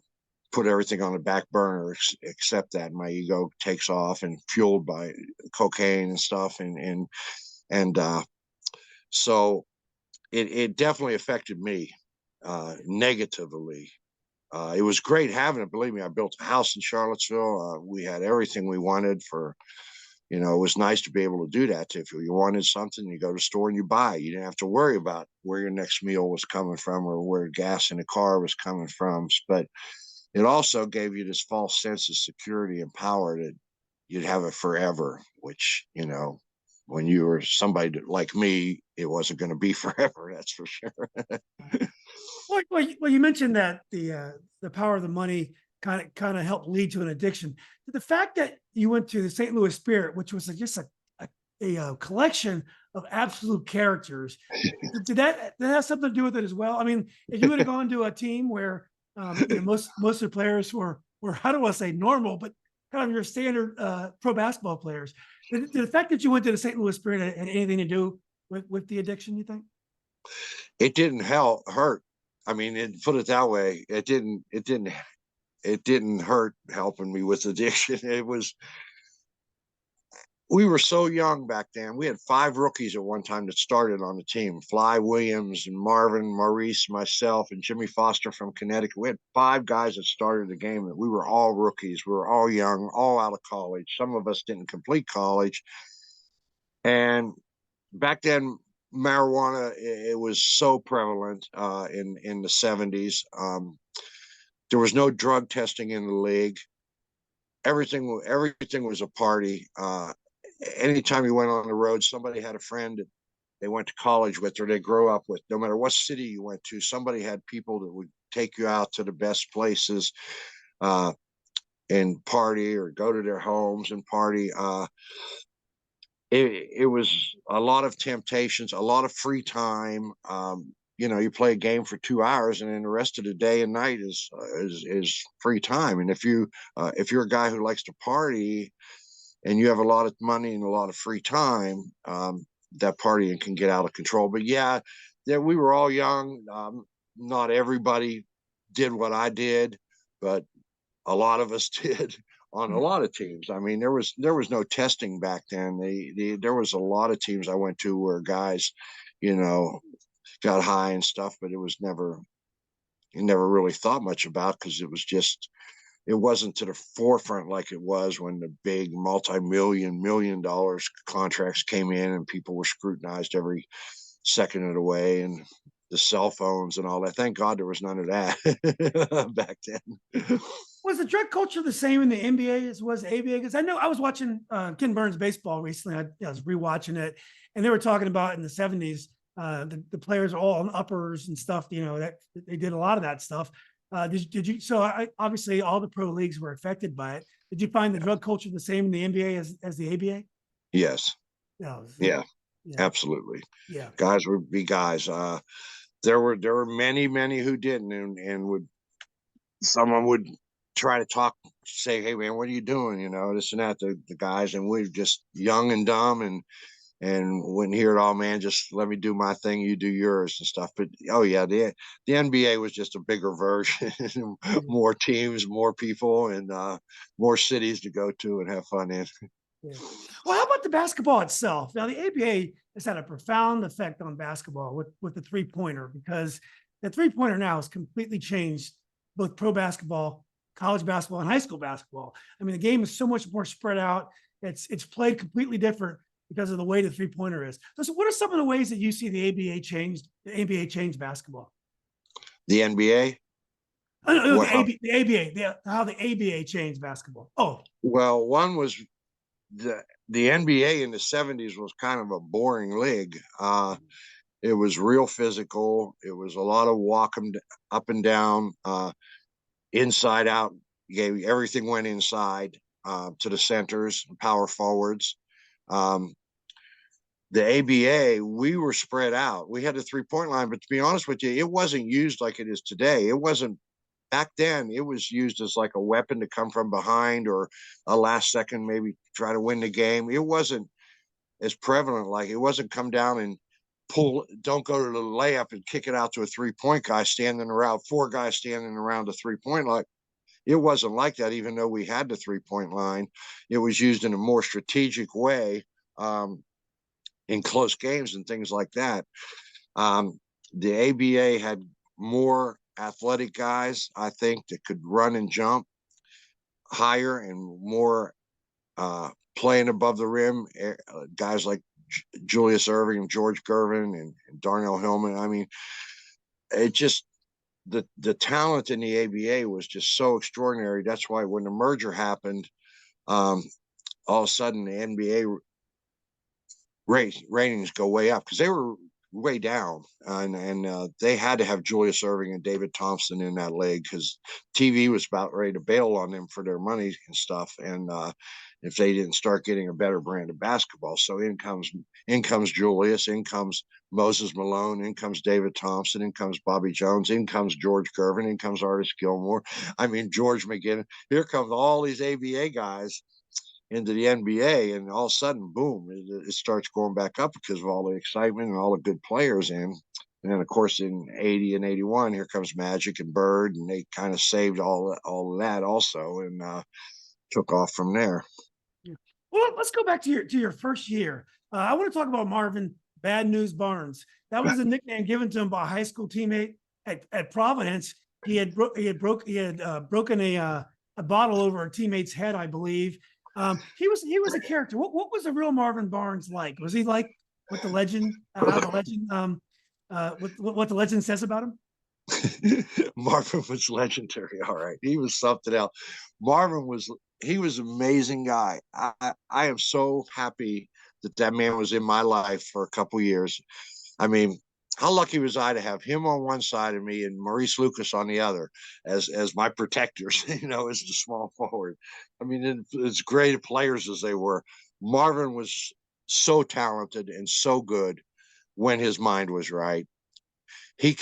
put everything on the back burner except that my ego takes off and fueled by cocaine and stuff. So it definitely affected me negatively. It was great having it. Believe me, I built a house in Charlottesville. We had everything we wanted for, it was nice to be able to do that. If you wanted something, you go to the store and you buy. You didn't have to worry about where your next meal was coming from or where gas in the car was coming from. But it also gave you this false sense of security and power that you'd have it forever, which, when you were somebody like me, it wasn't going to be forever. That's for sure. Well, you mentioned that the power of the money kind of helped lead to an addiction. The fact that you went to the St. Louis Spirit, which was just a collection of absolute characters, did that have something to do with it as well? I mean, if you would have gone to a team where most of the players were how do I say normal, but kind of your standard pro basketball players, did the fact that you went to the St. Louis Spirit had anything to do with the addiction, you think? It didn't hurt. I mean, put it that way, it didn't hurt helping me with addiction. We were so young back then. We had 5 rookies at one time that started on the team. Fly Williams and Marvin, Maurice, myself, and Jimmy Foster from Connecticut. We had 5 guys that started the game. We were all rookies. We were all young, all out of college. Some of us didn't complete college. And back then, marijuana, it was so prevalent in the 70s. There was no drug testing in the league. Everything was a party. Anytime you went on the road, somebody had a friend that they went to college with or they grew up with. No matter what city you went to, somebody had people that would take you out to the best places and party or go to their homes and party. It was a lot of temptations, a lot of free time. You play a game for 2 hours and then the rest of the day and night is free time. And if you're a guy who likes to party and you have a lot of money and a lot of free time, that partying can get out of control. But yeah, we were all young. Not everybody did what I did, but a lot of us did on a lot of teams. I mean, there was no testing back then. There was a lot of teams I went to where guys, got high and stuff, but you never really thought much about because it wasn't to the forefront like it was when the big million dollar contracts came in and people were scrutinized every second of the way and the cell phones and all that. Thank God there was none of that back then. Was the drug culture the same in the NBA as was ABA? Because I know I was watching Ken Burns baseball recently. I was rewatching it, and they were talking about in the 70s, the players are all on uppers and stuff. That they did a lot of that stuff. Did you? So obviously all the pro leagues were affected by it. Did you find the drug culture the same in the NBA as the ABA? Yes. No. Yeah, Yeah. absolutely. Yeah. Guys would be guys. There were many who didn't, and would someone would try to talk, say, "Hey man, what are you doing?" You know, this and that. The guys, and we were just young and dumb, and wouldn't hear it all, man. Just let me do my thing, you do yours and stuff. But oh yeah, the NBA was just a bigger version, more teams, more people, and more cities to go to and have fun in. Yeah. Well, how about the basketball itself? Now, the ABA has had a profound effect on basketball with the three-pointer, because the three-pointer now has completely changed both pro basketball, college basketball, and high school basketball. I mean, the game is so much more spread out. It's played completely different because of the way the three-pointer is. So what are some of the ways that you see the ABA changed basketball? The NBA. No, the ABA, how the ABA changed basketball. Oh, well, one was the NBA in the 70s was kind of a boring league. It was real physical. It was a lot of walking up and down, inside out. Everything went inside to the centers, power forwards. The ABA, we were spread out. We had a 3-point line, but to be honest with you, it wasn't used like it is today. It wasn't. Back then, it was used as like a weapon to come from behind, or a last second maybe try to win the game. It wasn't as prevalent. Like, it wasn't come down and don't go to the layup and kick it out to a 3-point guy standing around, 4 guys standing around a 3-point line. It wasn't like that, even though we had the 3-point line. It was used in a more strategic way in close games and things like that. The ABA had more athletic guys, I think, that could run and jump higher and more playing above the rim. Guys like Julius Erving and George Gervin and Darnell Hillman. I mean, it just the talent in the ABA was just so extraordinary. That's why when the merger happened, all of a sudden the NBA ratings go way up, because they were way down, and they had to have Julius Erving and David Thompson in that league, because TV was about ready to bail on them for their money and stuff, and if they didn't start getting a better brand of basketball. So in comes Julius, in comes Moses Malone, in comes David Thompson, in comes Bobby Jones, in comes George Gervin, in comes Artis Gilmore. I mean, George McGinn. Here comes all these ABA guys into the NBA, and all of a sudden, boom, it starts going back up because of all the excitement and all the good players in. And then, of course, in 80 and 81, here comes Magic and Bird, and they kind of saved all of that also, and took off from there. Well, let's go back to your first year. I want to talk about Marvin Bad News Barnes. That was a nickname given to him by a high school teammate at Providence. He had broken a bottle over a teammate's head, I believe. He was a character. What was the real Marvin Barnes like? Was he like what the legend what the legend says about him? Marvin was legendary. All right, he was something else. He was an amazing guy. I am so happy that man was in my life for a couple years. I mean, how lucky was I to have him on one side of me and Maurice Lucas on the other as my protectors, as the small forward. I mean, as great players as they were, Marvin was so talented and so good when his mind was right. He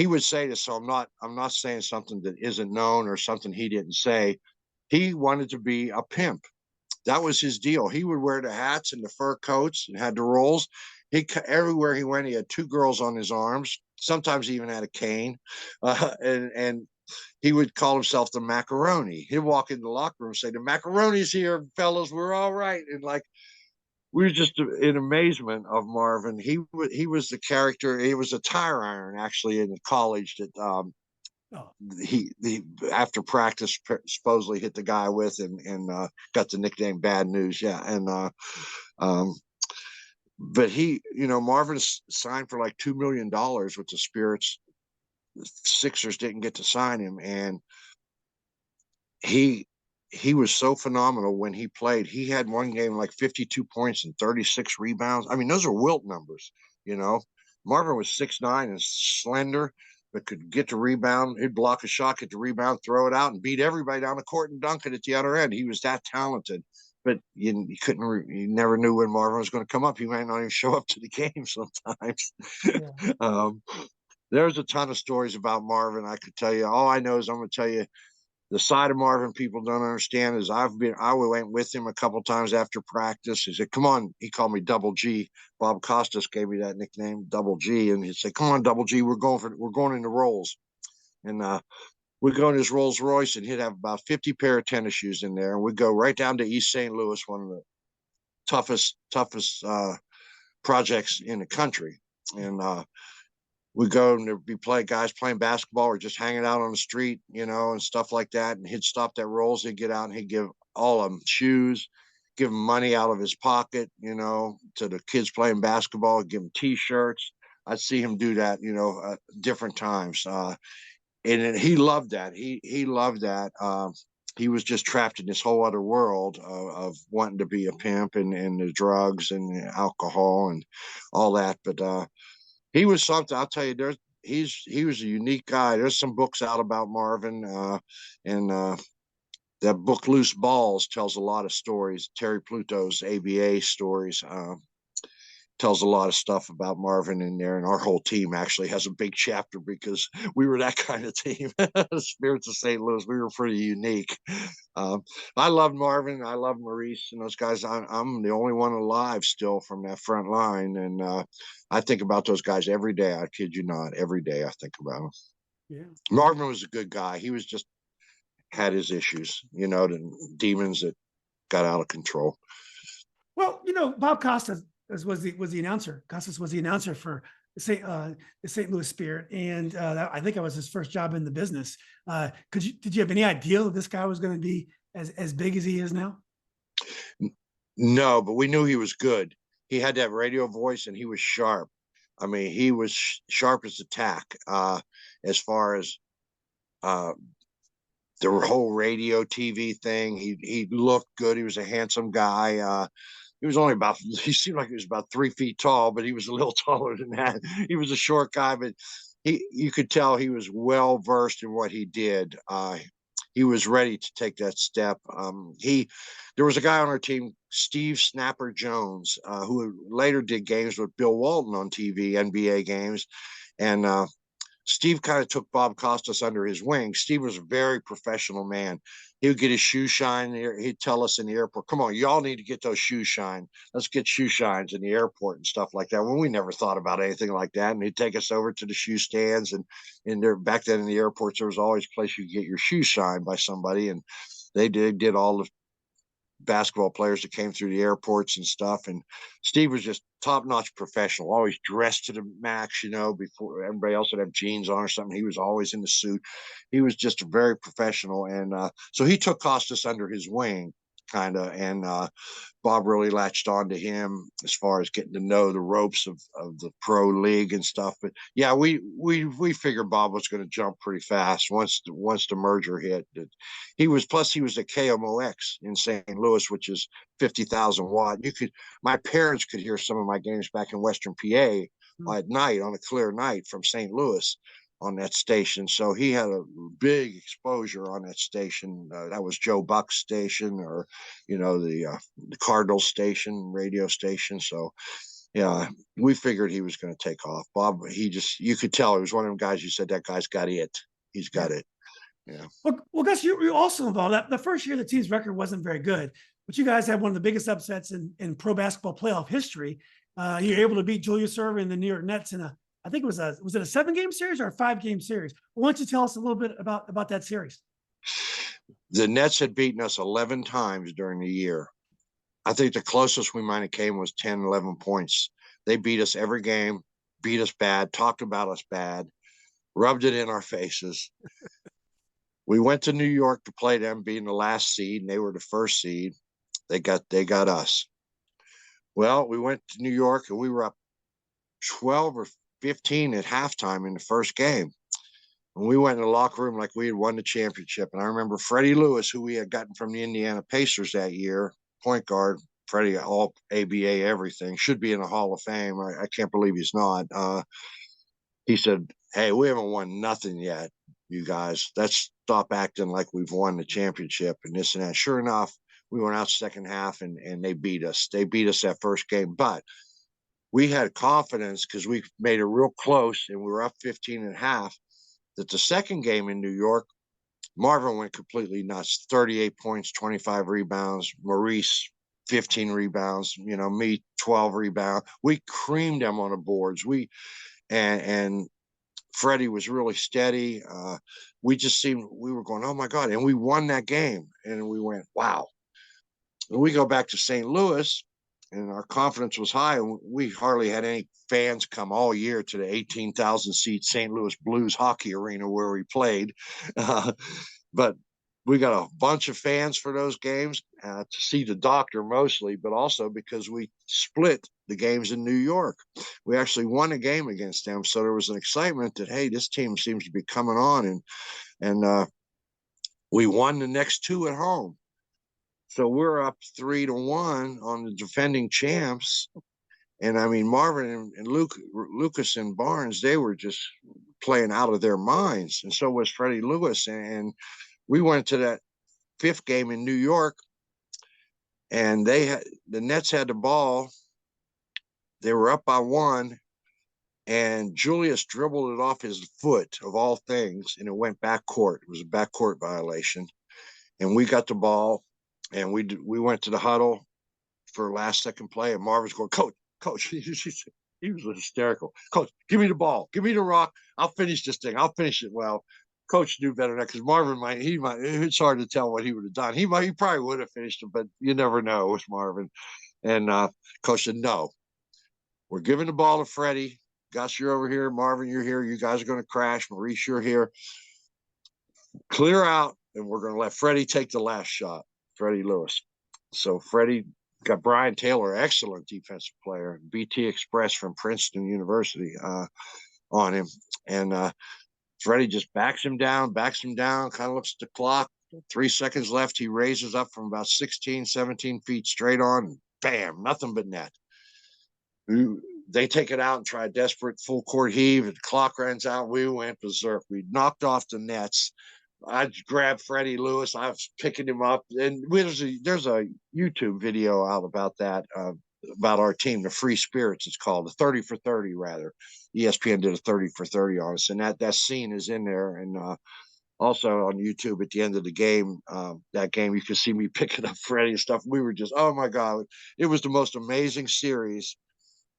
would say this, so I'm not saying something that isn't known or something he didn't say. He wanted to be a pimp. That was his deal. He would wear the hats and the fur coats and had the rolls. Everywhere he went, he had 2 girls on his arms. Sometimes he even had a cane, and he would call himself the Macaroni. He'd walk in the locker room and say, "The Macaroni's here, fellas. We're all right." And like, we were just in amazement of Marvin. He was the character. He was a tire iron actually in college that he after practice supposedly hit the guy with and got the nickname Bad News. Yeah, and but Marvin signed for like $2 million with the Spirits. The Sixers didn't get to sign him, and he was so phenomenal when he played. He had one game like 52 points and 36 rebounds. I mean, those are Wilt numbers. Marvin was 6'9" and slender, but could get the rebound. He'd block a shot, get the rebound, throw it out, and beat everybody down the court and dunk it at the other end. He was that talented. But you never knew when Marvin was going to come up. He might not even show up to the game sometimes. Yeah. There's a ton of stories about Marvin. I could tell you. All I know is I'm going to tell you the side of Marvin people don't understand is I went with him a couple times after practice. He said, "Come on." He called me Double G. Bob Costas gave me that nickname, Double G. And he'd say, "Come on, Double G, we're going into rolls." And we'd go in his Rolls Royce and he'd have about 50 pair of tennis shoes in there. And we'd go right down to East St. Louis, one of the toughest projects in the country. And we go and there'd be guys playing basketball or just hanging out on the street, and stuff like that. And he'd stop at Rolls, he'd get out and he'd give all of them shoes, give them money out of his pocket, to the kids playing basketball, give them T-shirts. I'd see him do that, different times. And he loved that. He loved that. He was just trapped in this whole other world of wanting to be a pimp and the drugs and the alcohol and all that. But he was something. I'll tell you, he was a unique guy. There's some books out about Marvin, and that book Loose Balls tells a lot of stories. Terry Pluto's ABA stories tells a lot of stuff about Marvin in there, and our whole team actually has a big chapter because we were that kind of team. Spirits of St. Louis, we were pretty unique. I love Marvin, I love Maurice and those guys. I'm the only one alive still from that front line, and I think about those guys every day. I kid you not, every day I think about them. Yeah. Marvin was a good guy. He was just had his issues, the demons that got out of control. Well, Bob Costas was the announcer. Costas was the announcer for the St. Louis Spirit, and I think that was his first job in the business. Did you have any idea that this guy was going to be as big as he is now? No, but we knew he was good. He had that radio voice, and he was sharp. I mean, he was sharp as a tack. As far as the whole radio TV thing, he looked good. He was a handsome guy. He seemed like he was about 3 feet tall, but he was a little taller than that. He was a short guy, but you could tell he was well versed in what he did. He was ready to take that step. There was a guy on our team, Steve Snapper Jones, who later did games with Bill Walton on TV, NBA games. And Steve kind of took Bob Costas under his wing. Steve was a very professional man. He would get his shoe shine. He'd tell us in the airport, "Come on, y'all need to get those shoe shine. Let's get shoe shines in the airport," and stuff like that. When we never thought about anything like that. And he'd take us over to the shoe stands. And there, back then in the airports, there was always a place you could get your shoe shined by somebody. And they did all the basketball players that came through the airports and stuff. And Steve was just top-notch professional, always dressed to the max, before everybody else would have jeans on or something. He was always in the suit. He was just very professional. And so he took Costas under his wing, kind of, and Bob really latched on to him as far as getting to know the ropes of the pro league and stuff. But yeah, we figured Bob was going to jump pretty fast once the merger hit. He was a KMOX in St. Louis, which is 50,000 watt. My parents could hear some of my games back in Western PA at night on a clear night from St. Louis on that station. So he had a big exposure on that station. That was Joe Buck's station, or the Cardinal station, radio station. So yeah, we figured he was going to take off. Bob, you could tell he was one of them guys. You said, that guy's got it. He's got it. Yeah. Well, Gus, you also involved that the first year the team's record wasn't very good, but you guys had one of the biggest upsets in pro basketball playoff history. You're able to beat Julius Erving and the New York Nets I think was it a 7-game series or a 5-game series? Why don't you tell us a little bit about that series? The Nets had beaten us 11 times during the year. I think the closest we might have came was 10, 11 points. They beat us every game, beat us bad, talked about us bad, rubbed it in our faces. We went to New York to play them, being the last seed, and they were the first seed. They got us. Well, we went to New York, and we were up 12 or 15 at halftime in the first game. And we went in the locker room like we had won the championship. And I remember Freddie Lewis, who we had gotten from the Indiana Pacers that year, point guard. Freddie, all ABA, everything, should be in the Hall of Fame. I can't believe he's not. He said, hey, we haven't won nothing yet, you guys. Let's stop acting like we've won the championship and this and that. Sure enough, we went out second half and they beat us. They beat us that first game, but we had confidence because we made it real close and we were up 15 and a half. That the second game in New York, Marvin went completely nuts. 38 points, 25 rebounds. Maurice, 15 rebounds. You know, me, 12 rebounds. We creamed them on the boards. And Freddie was really steady. We just seemed, we were going, oh my God. And we won that game. And we went, wow. And we go back to St. Louis and our confidence was high. And we hardly had any fans come all year to the 18,000 seat St. Louis Blues hockey arena where we played. But we got a bunch of fans for those games to see the doctor mostly, but also because we split the games in New York. We actually won a game against them. So there was an excitement that, hey, this team seems to be coming on. And we won the next two at home. So we're up 3-1 on the defending champs. And I mean, Marvin and Lucas and Barnes, they were just playing out of their minds. And so was Freddie Lewis. And we went to that fifth game in New York, and the Nets had the ball. They were up by one, and Julius dribbled it off his foot, of all things, and it went backcourt. It was a backcourt violation. And we got the ball, and we went to the huddle for last second play, and Marvin's going, Coach, he was hysterical. Coach, give me the ball. Give me the rock. I'll finish this thing. I'll finish it. Well, Coach knew better than that because Marvin might. It's hard to tell what he would have done. He probably would have finished it, but you never know with Marvin. And Coach said, no, we're giving the ball to Freddie. Gus, you're over here. Marvin, you're here. You guys are going to crash. Maurice, you're here. Clear out, and we're going to let Freddie take the last shot. Freddie Lewis. So Freddie got Brian Taylor, excellent defensive player, BT Express from Princeton University on him. And Freddie just backs him down, kind of looks at the clock. 3 seconds left. He raises up from about 16, 17 feet straight on. Bam, nothing but net. They take it out and try a desperate full court heave. The clock runs out. We went berserk. We knocked off the nets. I grabbed Freddie Lewis. I was picking him up. And there's a YouTube video out about that, about our team, the Free Spirits, it's called, the 30 for 30, rather. ESPN did a 30 for 30 on us. And that scene is in there. And also on YouTube at the end of the game, that game, you can see me picking up Freddie and stuff. We were just, oh my God. It was the most amazing series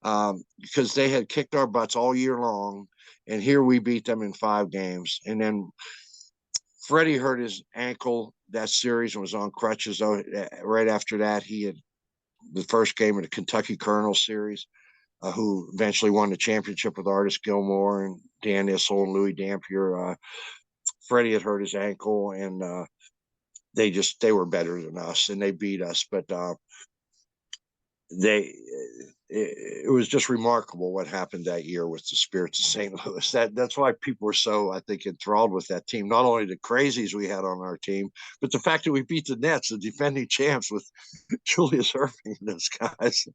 because they had kicked our butts all year long. And here we beat them in 5 games. And then Freddie hurt his ankle that series and was on crutches. Right after that, he had the first game of the Kentucky Colonel series, who eventually won the championship with Artis Gilmore and Dan Issel and Louis Dampier. Freddie had hurt his ankle, and they were better than us, and they beat us. But it was just remarkable what happened that year with the Spirits of St. Louis. That's why people were so, I think, enthralled with that team. Not only the crazies we had on our team, but the fact that we beat the Nets, the defending champs, with Julius Erving and those guys.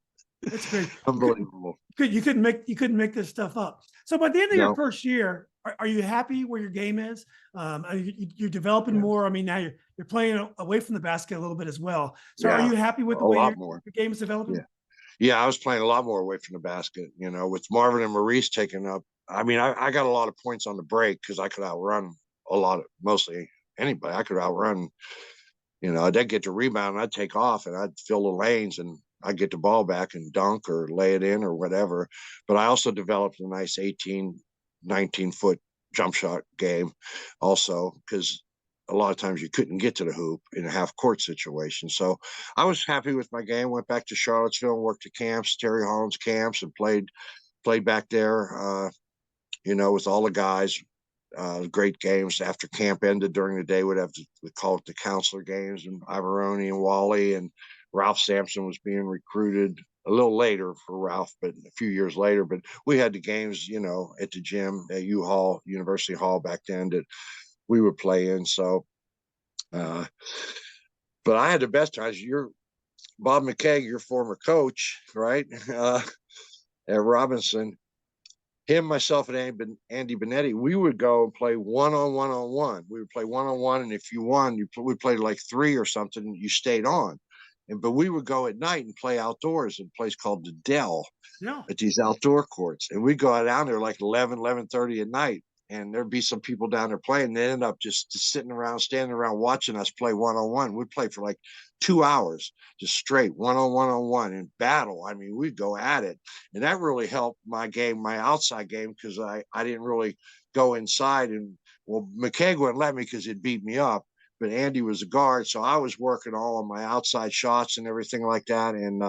That's great. Unbelievable. You couldn't make this stuff up. So by the end of No. your first year, are you happy where your game is? You're developing more. I mean, now you're playing away from the basket a little bit as well. So are you happy with the way your game is developing? Yeah, I was playing a lot more away from the basket, with Marvin and Maurice taking up. I mean, I got a lot of points on the break because I could outrun mostly anybody. I could outrun, I'd get the rebound and I'd take off and I'd fill the lanes and I'd get the ball back and dunk or lay it in or whatever. But I also developed a nice 18, 19-foot jump shot game also because a lot of times you couldn't get to the hoop in a half court situation. So I was happy with my game, went back to Charlottesville and worked the camps, Terry Holland's camps, and played back there, with all the guys. Great games. After camp ended during the day, we call it the counselor games, and Ivoroni and Wally and Ralph Sampson was being recruited a little later for Ralph, but a few years later. But we had the games, at the gym at U-Hall, University Hall back then, that we would play in. So, but I had the best times. Bob McKay, your former coach, right? At Robinson, him, myself, and Andy Benetti, we would go and play one-on-one. We would play one-on-one, and if you won, we played like 3 or something, you stayed on. But we would go at night and play outdoors in a place called the Dell Yeah. at these outdoor courts. And we'd go down there like 11:30 at night. And there'd be some people down there playing. They end up just sitting around, standing around watching us play one-on-one. We'd play for like 2 hours, just straight one-on-one in battle. I mean, we'd go at it. And that really helped my game, my outside game, because I didn't really go inside. And well, McKay wouldn't let me because he'd beat me up. But Andy was a guard, so I was working all of my outside shots and everything like that. And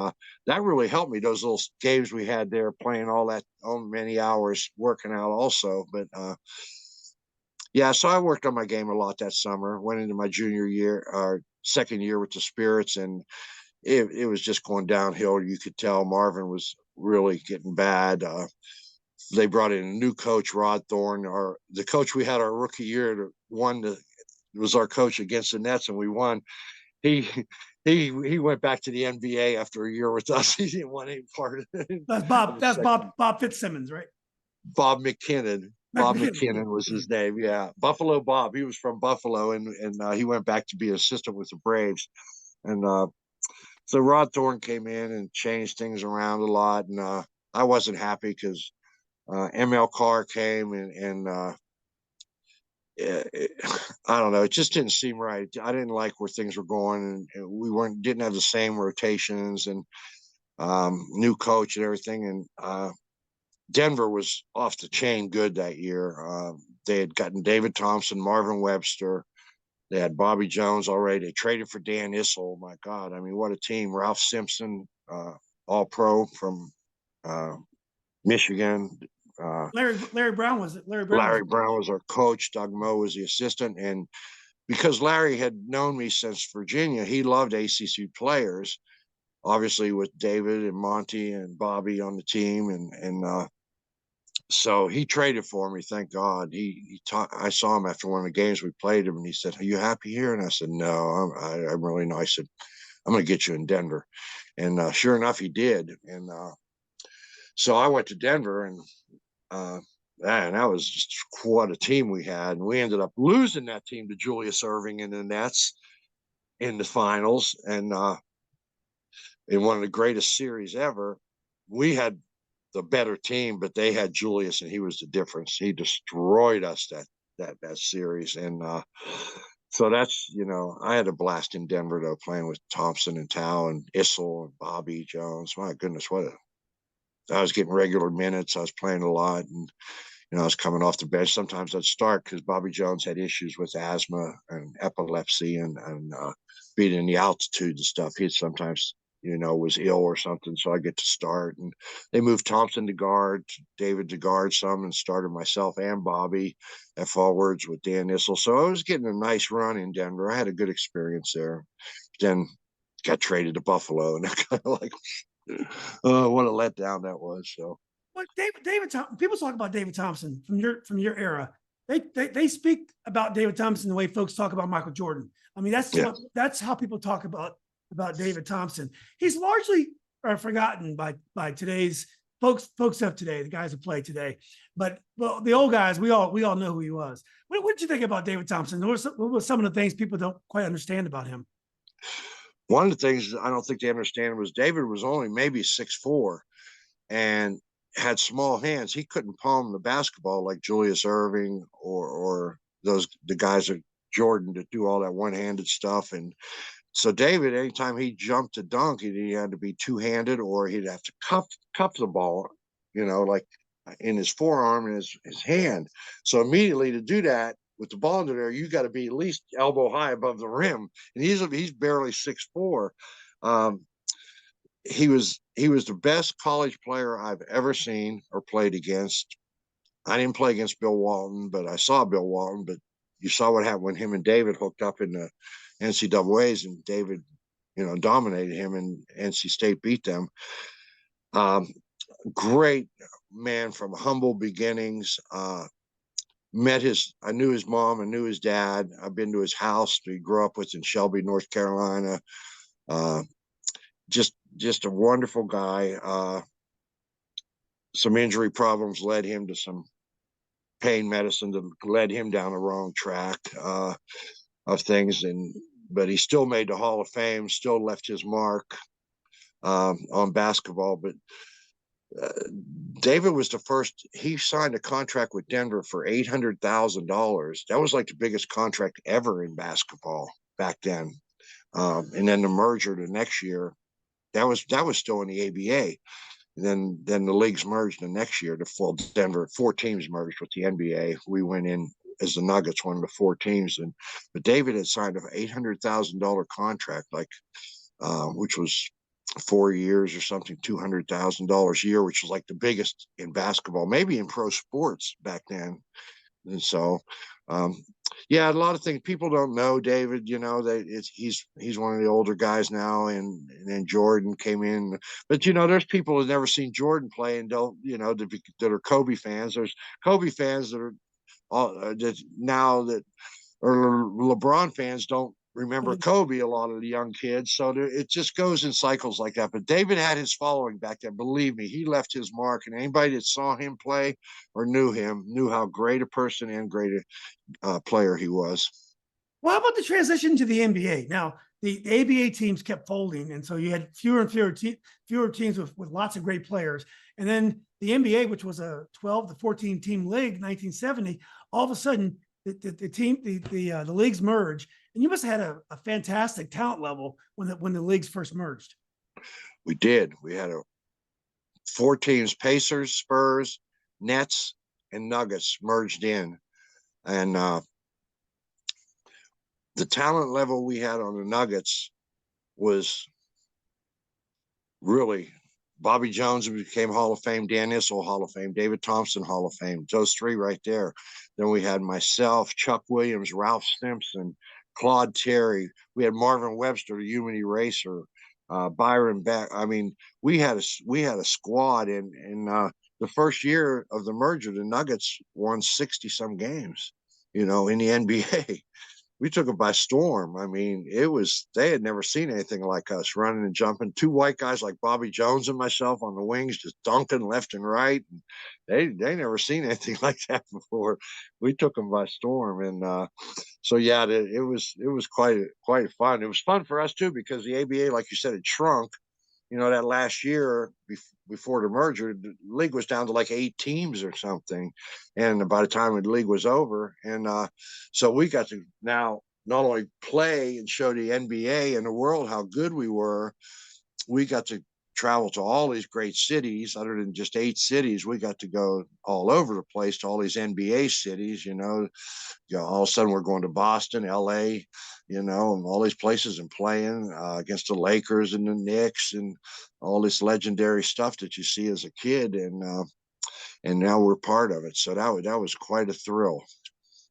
that really helped me. Those little games we had there, playing all that many hours working out also. But yeah, so I worked on my game a lot that summer. Went into my junior year or second year with the Spirits, and it was just going downhill. You could tell Marvin was really getting bad. They brought in a new coach, Rod Thorne, or the coach we had our rookie year won the was our coach against the Nets, and we won. He went back to the NBA after a year with us. He didn't want any part of it. That's Bob Fitzsimmons, right? Bob McKinnon. Bob McKinnon was his name. Yeah, Buffalo Bob. He was from Buffalo, and he went back to be an assistant with the Braves. And so Rod Thorne came in and changed things around a lot, and I wasn't happy because ML Carr came and I don't know. It just didn't seem right. I didn't like where things were going, and we didn't have the same rotations and new coach and everything. And Denver was off the chain good that year. They had gotten David Thompson, Marvin Webster. They had Bobby Jones already. They traded for Dan Issel. My God, I mean, what a team! Ralph Simpson, All Pro from Michigan. Larry Brown was it? Larry Brown was our coach. Doug Moe was the assistant. And because Larry had known me since Virginia, he loved ACC players, obviously with David and Monty and Bobby on the team. And so he traded for me, thank God. I saw him after one of the games we played him, and he said, "Are you happy here?" And I said, "No, I'm really not." I said, "I'm going to get you in Denver." And sure enough, he did. And so I went to Denver, and man, that was just what a team we had. And we ended up losing that team to Julius Erving in the Nets in the finals. And in one of the greatest series ever, we had the better team, but they had Julius, and he was the difference. He destroyed us that series. And so that's, I had a blast in Denver, though, playing with Thompson and Tao and Issel and Bobby Jones. My goodness, I was getting regular minutes. I was playing a lot, and I was coming off the bench. Sometimes I'd start because Bobby Jones had issues with asthma and epilepsy and being in the altitude and stuff. He'd sometimes, was ill or something, so I get to start. And they moved Thompson to guard, David to guard some, and started myself and Bobby at forwards with Dan Issel. So I was getting a nice run in Denver. I had a good experience there. Then got traded to Buffalo, and I kind of like, what a letdown that was. So. Well, David people talk about David Thompson from your era. They speak about David Thompson the way folks talk about Michael Jordan. I mean, that's how people talk about David Thompson. He's largely forgotten by today's folks of today, the guys who play today. But the old guys, we all know who he was. What did you think about David Thompson? What were some of the things people don't quite understand about him? One of the things I don't think they understand was David was only maybe 6'4", and had small hands. He couldn't palm the basketball like Julius Erving or the guys at Jordan that do all that one-handed stuff. And so David, anytime he jumped to dunk, he had to be two-handed, or he'd have to cup the ball, like in his forearm and his hand. So immediately to do that with the ball in there, you got to be at least elbow high above the rim. And he's barely 6'4". He was the best college player I've ever seen or played against. I didn't play against Bill Walton, but I saw Bill Walton. But you saw what happened when him and David hooked up in the NCAAs, and David, dominated him, and NC State beat them. Great man from humble beginnings. I knew his mom, I knew his dad. I've been to his house. He grew up with in Shelby, North Carolina. Just a wonderful guy. some injury problems led him to some pain medicine that led him down the wrong track of things. But he still made the Hall of Fame, still left his mark on basketball. But David was the first. He signed a contract with Denver for $800,000. That was like the biggest contract ever in basketball back then. And then the merger the next year, that was still in the ABA. And then the leagues merged the next year. Denver, 4 teams merged with the NBA. We went in as the Nuggets, one of the 4 teams. But David had signed an $800,000 contract, which was 4 years or something, $200,000 a year, which was like the biggest in basketball, maybe in pro sports back then. And so, yeah, a lot of things people don't know. David, he's one of the older guys now, and then Jordan came in. But there's people who've never seen Jordan play and don't, that are Kobe fans. There's Kobe fans that are now that or LeBron fans don't remember Kobe, a lot of the young kids. So it just goes in cycles like that. But David had his following back then. Believe me, he left his mark. And anybody that saw him play or knew him knew how great a person and great a player he was. Well, how about the transition to the NBA? Now, the ABA teams kept folding, and so you had fewer and fewer teams with lots of great players. And then the NBA, which was a 12 to 14 team league, 1970, all of a sudden the leagues merge, and you must have had a fantastic talent level when the leagues first merged. We did. We had 4 teams: Pacers, Spurs, Nets, and Nuggets merged in, and the talent level we had on the Nuggets was really. Bobby Jones became Hall of Fame, Dan Issel Hall of Fame, David Thompson Hall of Fame, those 3 right there. Then we had myself, Chuck Williams, Ralph Simpson, Claude Terry. We had Marvin Webster, the human eraser, Byron Beck. I mean, we had a squad. In the first year of the merger, the Nuggets won 60-some games, in the NBA. We took it by storm. I mean, they had never seen anything like us, running and jumping. 2 white guys like Bobby Jones and myself on the wings, just dunking left and right. And they never seen anything like that before. We took them by storm. And so, yeah, it was quite fun. It was fun for us too, because the ABA, like you said, it shrunk. That last year before the merger, the league was down to like 8 teams or something. And by the time the league was over, and so we got to now not only play and show the NBA and the world how good we were, we got to travel to all these great cities. Other than just 8 cities, we got to go all over the place to all these NBA cities. All of a sudden we're going to Boston, LA, and all these places, and playing against the Lakers and the Knicks and all this legendary stuff that you see as a kid. And now we're part of it. So that was quite a thrill.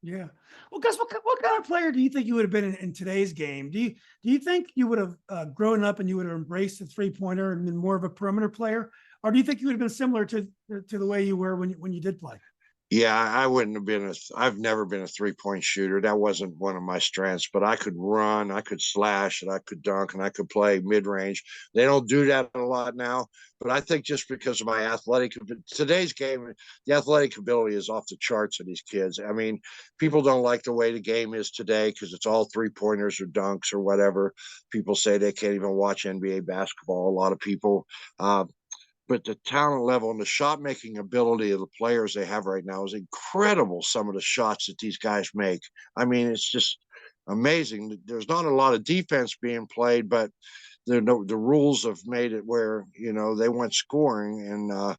Yeah. Well, Gus, what kind of player do you think you would have been in today's game? Do you think you would have grown up and you would have embraced the 3-pointer and been more of a perimeter player, or do you think you would have been similar to the way you were when you did play? Yeah, I wouldn't have been I've never been a 3-point shooter. That wasn't one of my strengths, but I could run, I could slash, and I could dunk, and I could play mid-range. They don't do that a lot now, but I think just because of my today's game, the athletic ability is off the charts of these kids. I mean, people don't like the way the game is today because it's all 3-pointers or dunks or whatever. People say they can't even watch NBA basketball. A lot of people, but the talent level and the shot making ability of the players they have right now is incredible. Some of the shots that these guys make. I mean, it's just amazing. There's not a lot of defense being played, but the rules have made it where, they want scoring. And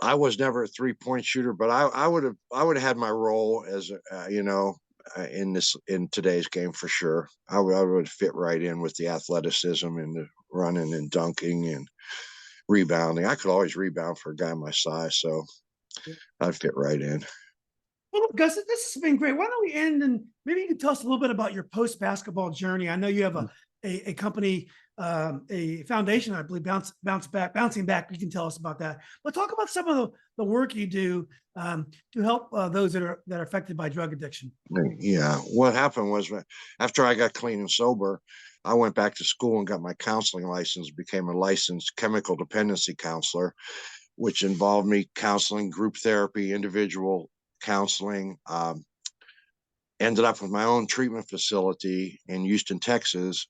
I was never a 3-point shooter, but I would have had my role as, in today's game for sure. I would fit right in with the athleticism and the running and dunking and rebounding. I could always rebound for a guy my size, so I'd fit right in. Well, look, Gus, this has been great. Why don't we end, and maybe you can tell us a little bit about your post-basketball journey. I know you have a company, a foundation, I believe, bouncing back. You can tell us about that. But talk about some of the work you do to help those that are affected by drug addiction. Yeah, what happened was after I got clean and sober, I went back to school and got my counseling license, became a licensed chemical dependency counselor. which involved me counseling, group therapy, individual counseling. Ended up with my own treatment facility in Houston, Texas,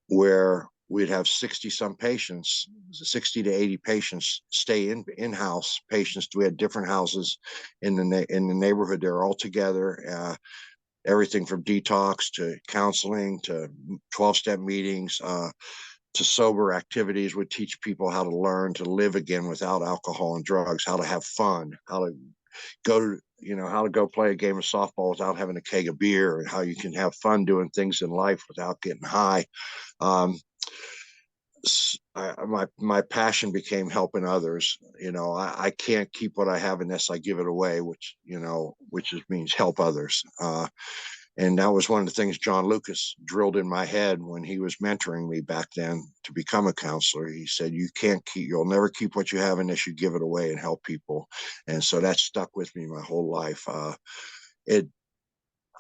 where we'd have 60 some patients, 60 to 80 patients stay in-house patients. We had different houses in the neighborhood there all together. Everything from detox to counseling to 12-step meetings to sober activities. Would teach people how to learn to live again without alcohol and drugs, how to have fun, how to how to go play a game of softball without having a keg of beer, and how you can have fun doing things in life without getting high. My passion became helping others. I can't keep what I have unless I give it away, which means help others. And that was one of the things John Lucas drilled in my head when he was mentoring me back then to become a counselor. He said, you'll never keep what you have unless you give it away and help people. And so that stuck with me my whole life.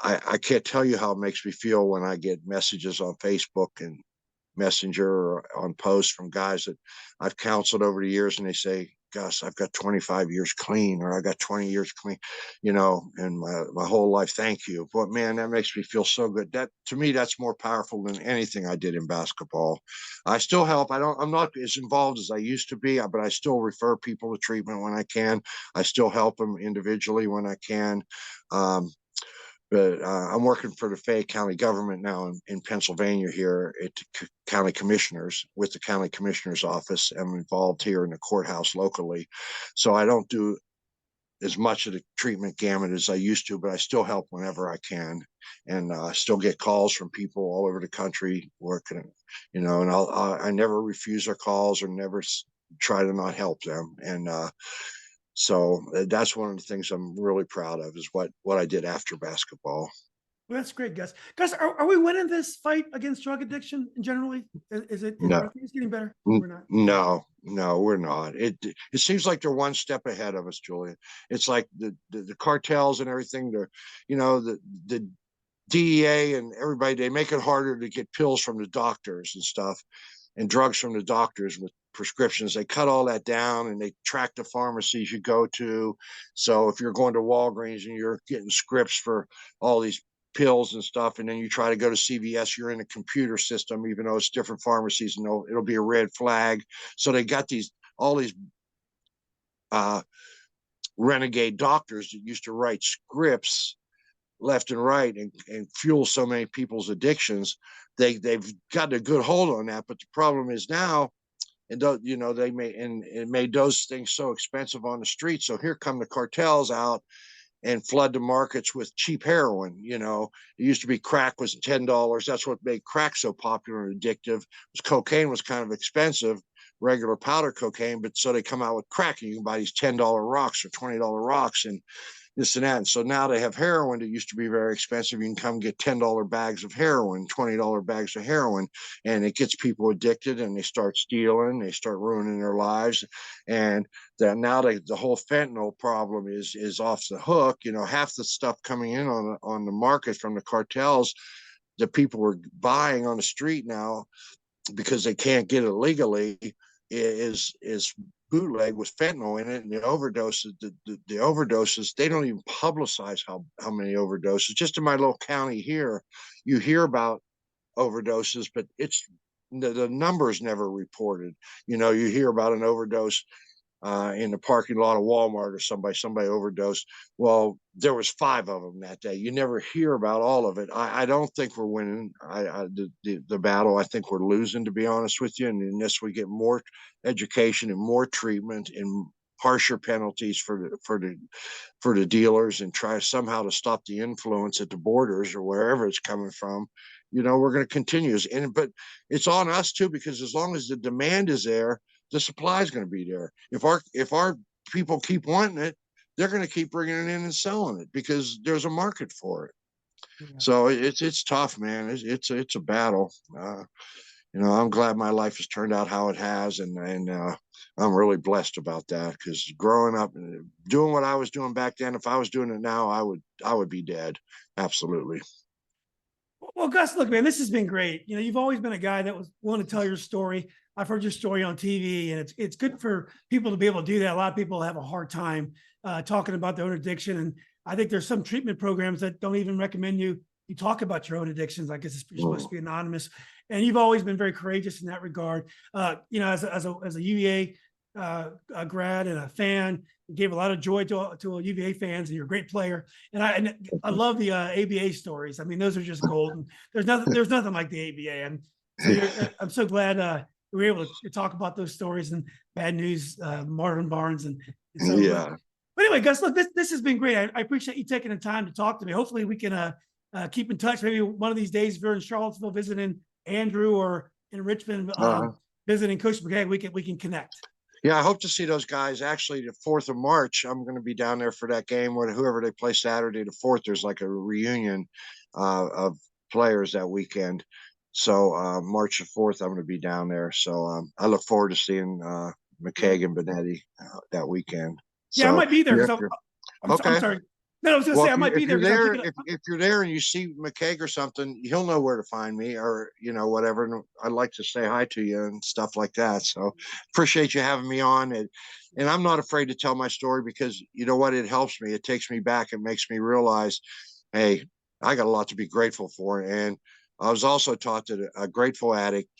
I can't tell you how it makes me feel when I get messages on Facebook and Messenger or on posts from guys that I've counseled over the years, and they say, Gus, I've got 25 years clean, or I got 20 years clean, and my whole life. Thank you. But man, that makes me feel so good. That, to me, that's more powerful than anything I did in basketball. I still help. I'm not as involved as I used to be, but I still refer people to treatment when I can. I still help them individually when I can. But I'm working for the Fayette County government now in Pennsylvania here at the county commissioners, with the county commissioner's office. I'm involved here in the courthouse locally. So I don't do as much of the treatment gamut as I used to, but I still help whenever I can. And I still get calls from people all over the country working, and I never refuse their calls or never try to not help them. And so that's one of the things I'm really proud of, is what I did after basketball. Well, that's great, Gus. Gus, are we winning this fight against drug addiction generally? No. Are things getting better? We're not. No, we're not. It seems like they're one step ahead of us, Julian. It's like the cartels and everything. The DEA and everybody, they make it harder to get pills from the doctors and stuff, and drugs from the doctors with prescriptions. They cut all that down, and they track the pharmacies you go to. So if you're going to Walgreens and you're getting scripts for all these pills and stuff, and then you try to go to CVS, you're in a computer system, even though it's different pharmacies, and it'll be a red flag. So they got all these renegade doctors that used to write scripts left and right and fuel so many people's addictions. They've got a good hold on that, but the problem is now, and it made those things so expensive on the street. So here come the cartels out and flood the markets with cheap heroin. It used to be crack was $10. That's what made crack so popular and addictive. Cocaine was kind of expensive, regular powder cocaine, but so they come out with crack, and you can buy these $10 rocks or $20 rocks and this and that. And so now they have heroin that used to be very expensive. You can come get $10 bags of heroin, $20 bags of heroin, and it gets people addicted, and they start stealing, they start ruining their lives. And now the whole fentanyl problem is off the hook. Half the stuff coming in on the market from the cartels that people are buying on the street now, because they can't get it legally, is bootleg with fentanyl in it. And the overdoses, they don't even publicize how many overdoses. Just in my little county here, you hear about overdoses, but it's the numbers never reported. You hear about an overdose in the parking lot of Walmart, or somebody overdosed. Well, there was 5 of them that day. You never hear about all of it. I don't think we're winning the battle. I think we're losing, to be honest with you. And unless we get more education and more treatment and harsher penalties for the dealers, and try somehow to stop the influence at the borders or wherever it's coming from, we're going to continue. But it's on us too, because as long as the demand is there, the supply is going to be there. If our people keep wanting it, they're going to keep bringing it in and selling it, because there's a market for it. Yeah. So it's tough, man. It's a battle. I'm glad my life has turned out how it has, and I'm really blessed about that, because growing up and doing what I was doing back then, if I was doing it now, I would be dead. Absolutely. Well, Gus, look, man, this has been great. You've always been a guy that was willing to tell your story. I've heard your story on TV, and it's good for people to be able to do that. A lot of people have a hard time talking about their own addiction, and I think there's some treatment programs that don't even recommend you talk about your own addictions. I guess it's supposed to be anonymous, and you've always been very courageous in that regard. You know, as a UVA a grad and a fan, you gave a lot of joy to UVA fans, and you're a great player. And I love the ABA stories. I mean, those are just golden. There's nothing like the ABA. And so I'm so glad we were able to talk about those stories. And bad news, Marvin Barnes, and so. Yeah. But anyway, Gus, look, this has been great. I appreciate you taking the time to talk to me. Hopefully, we can keep in touch. Maybe one of these days, if you're in Charlottesville visiting Andrew, or in Richmond visiting Coach McKay, we can connect. Yeah, I hope to see those guys. Actually, the 4th of March, I'm going to be down there for that game where whoever they play Saturday the 4th, there's like a reunion of players that weekend. So March the 4th, I'm going to be down there. So I look forward to seeing McKay and Benetti that weekend. Yeah, so, I might be there. Okay. I'm sorry. No, I was going to say I might be there. If you're there and you see McKay or something, he'll know where to find me, or whatever. And I'd like to say hi to you and stuff like that. So appreciate you having me on, and I'm not afraid to tell my story, because you know what, it helps me. It takes me back. It makes me realize, hey, I got a lot to be grateful for. And I was also taught that a grateful addict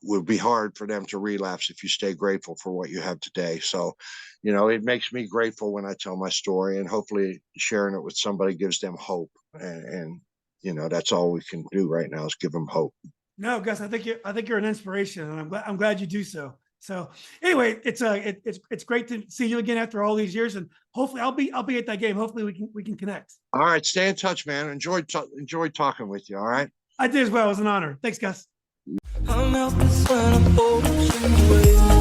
would be hard for them to relapse if you stay grateful for what you have today. So, it makes me grateful when I tell my story, and hopefully sharing it with somebody gives them hope. And that's all we can do right now, is give them hope. No, Gus, I think you're an inspiration, and I'm glad you do so. So anyway, it's great to see you again after all these years, and hopefully I'll be at that game. Hopefully we can connect. All right, stay in touch, man. Enjoyed talking with you. All right. I did as well. It was an honor. Thanks, Gus. I'm helpless when I'm ocean waves.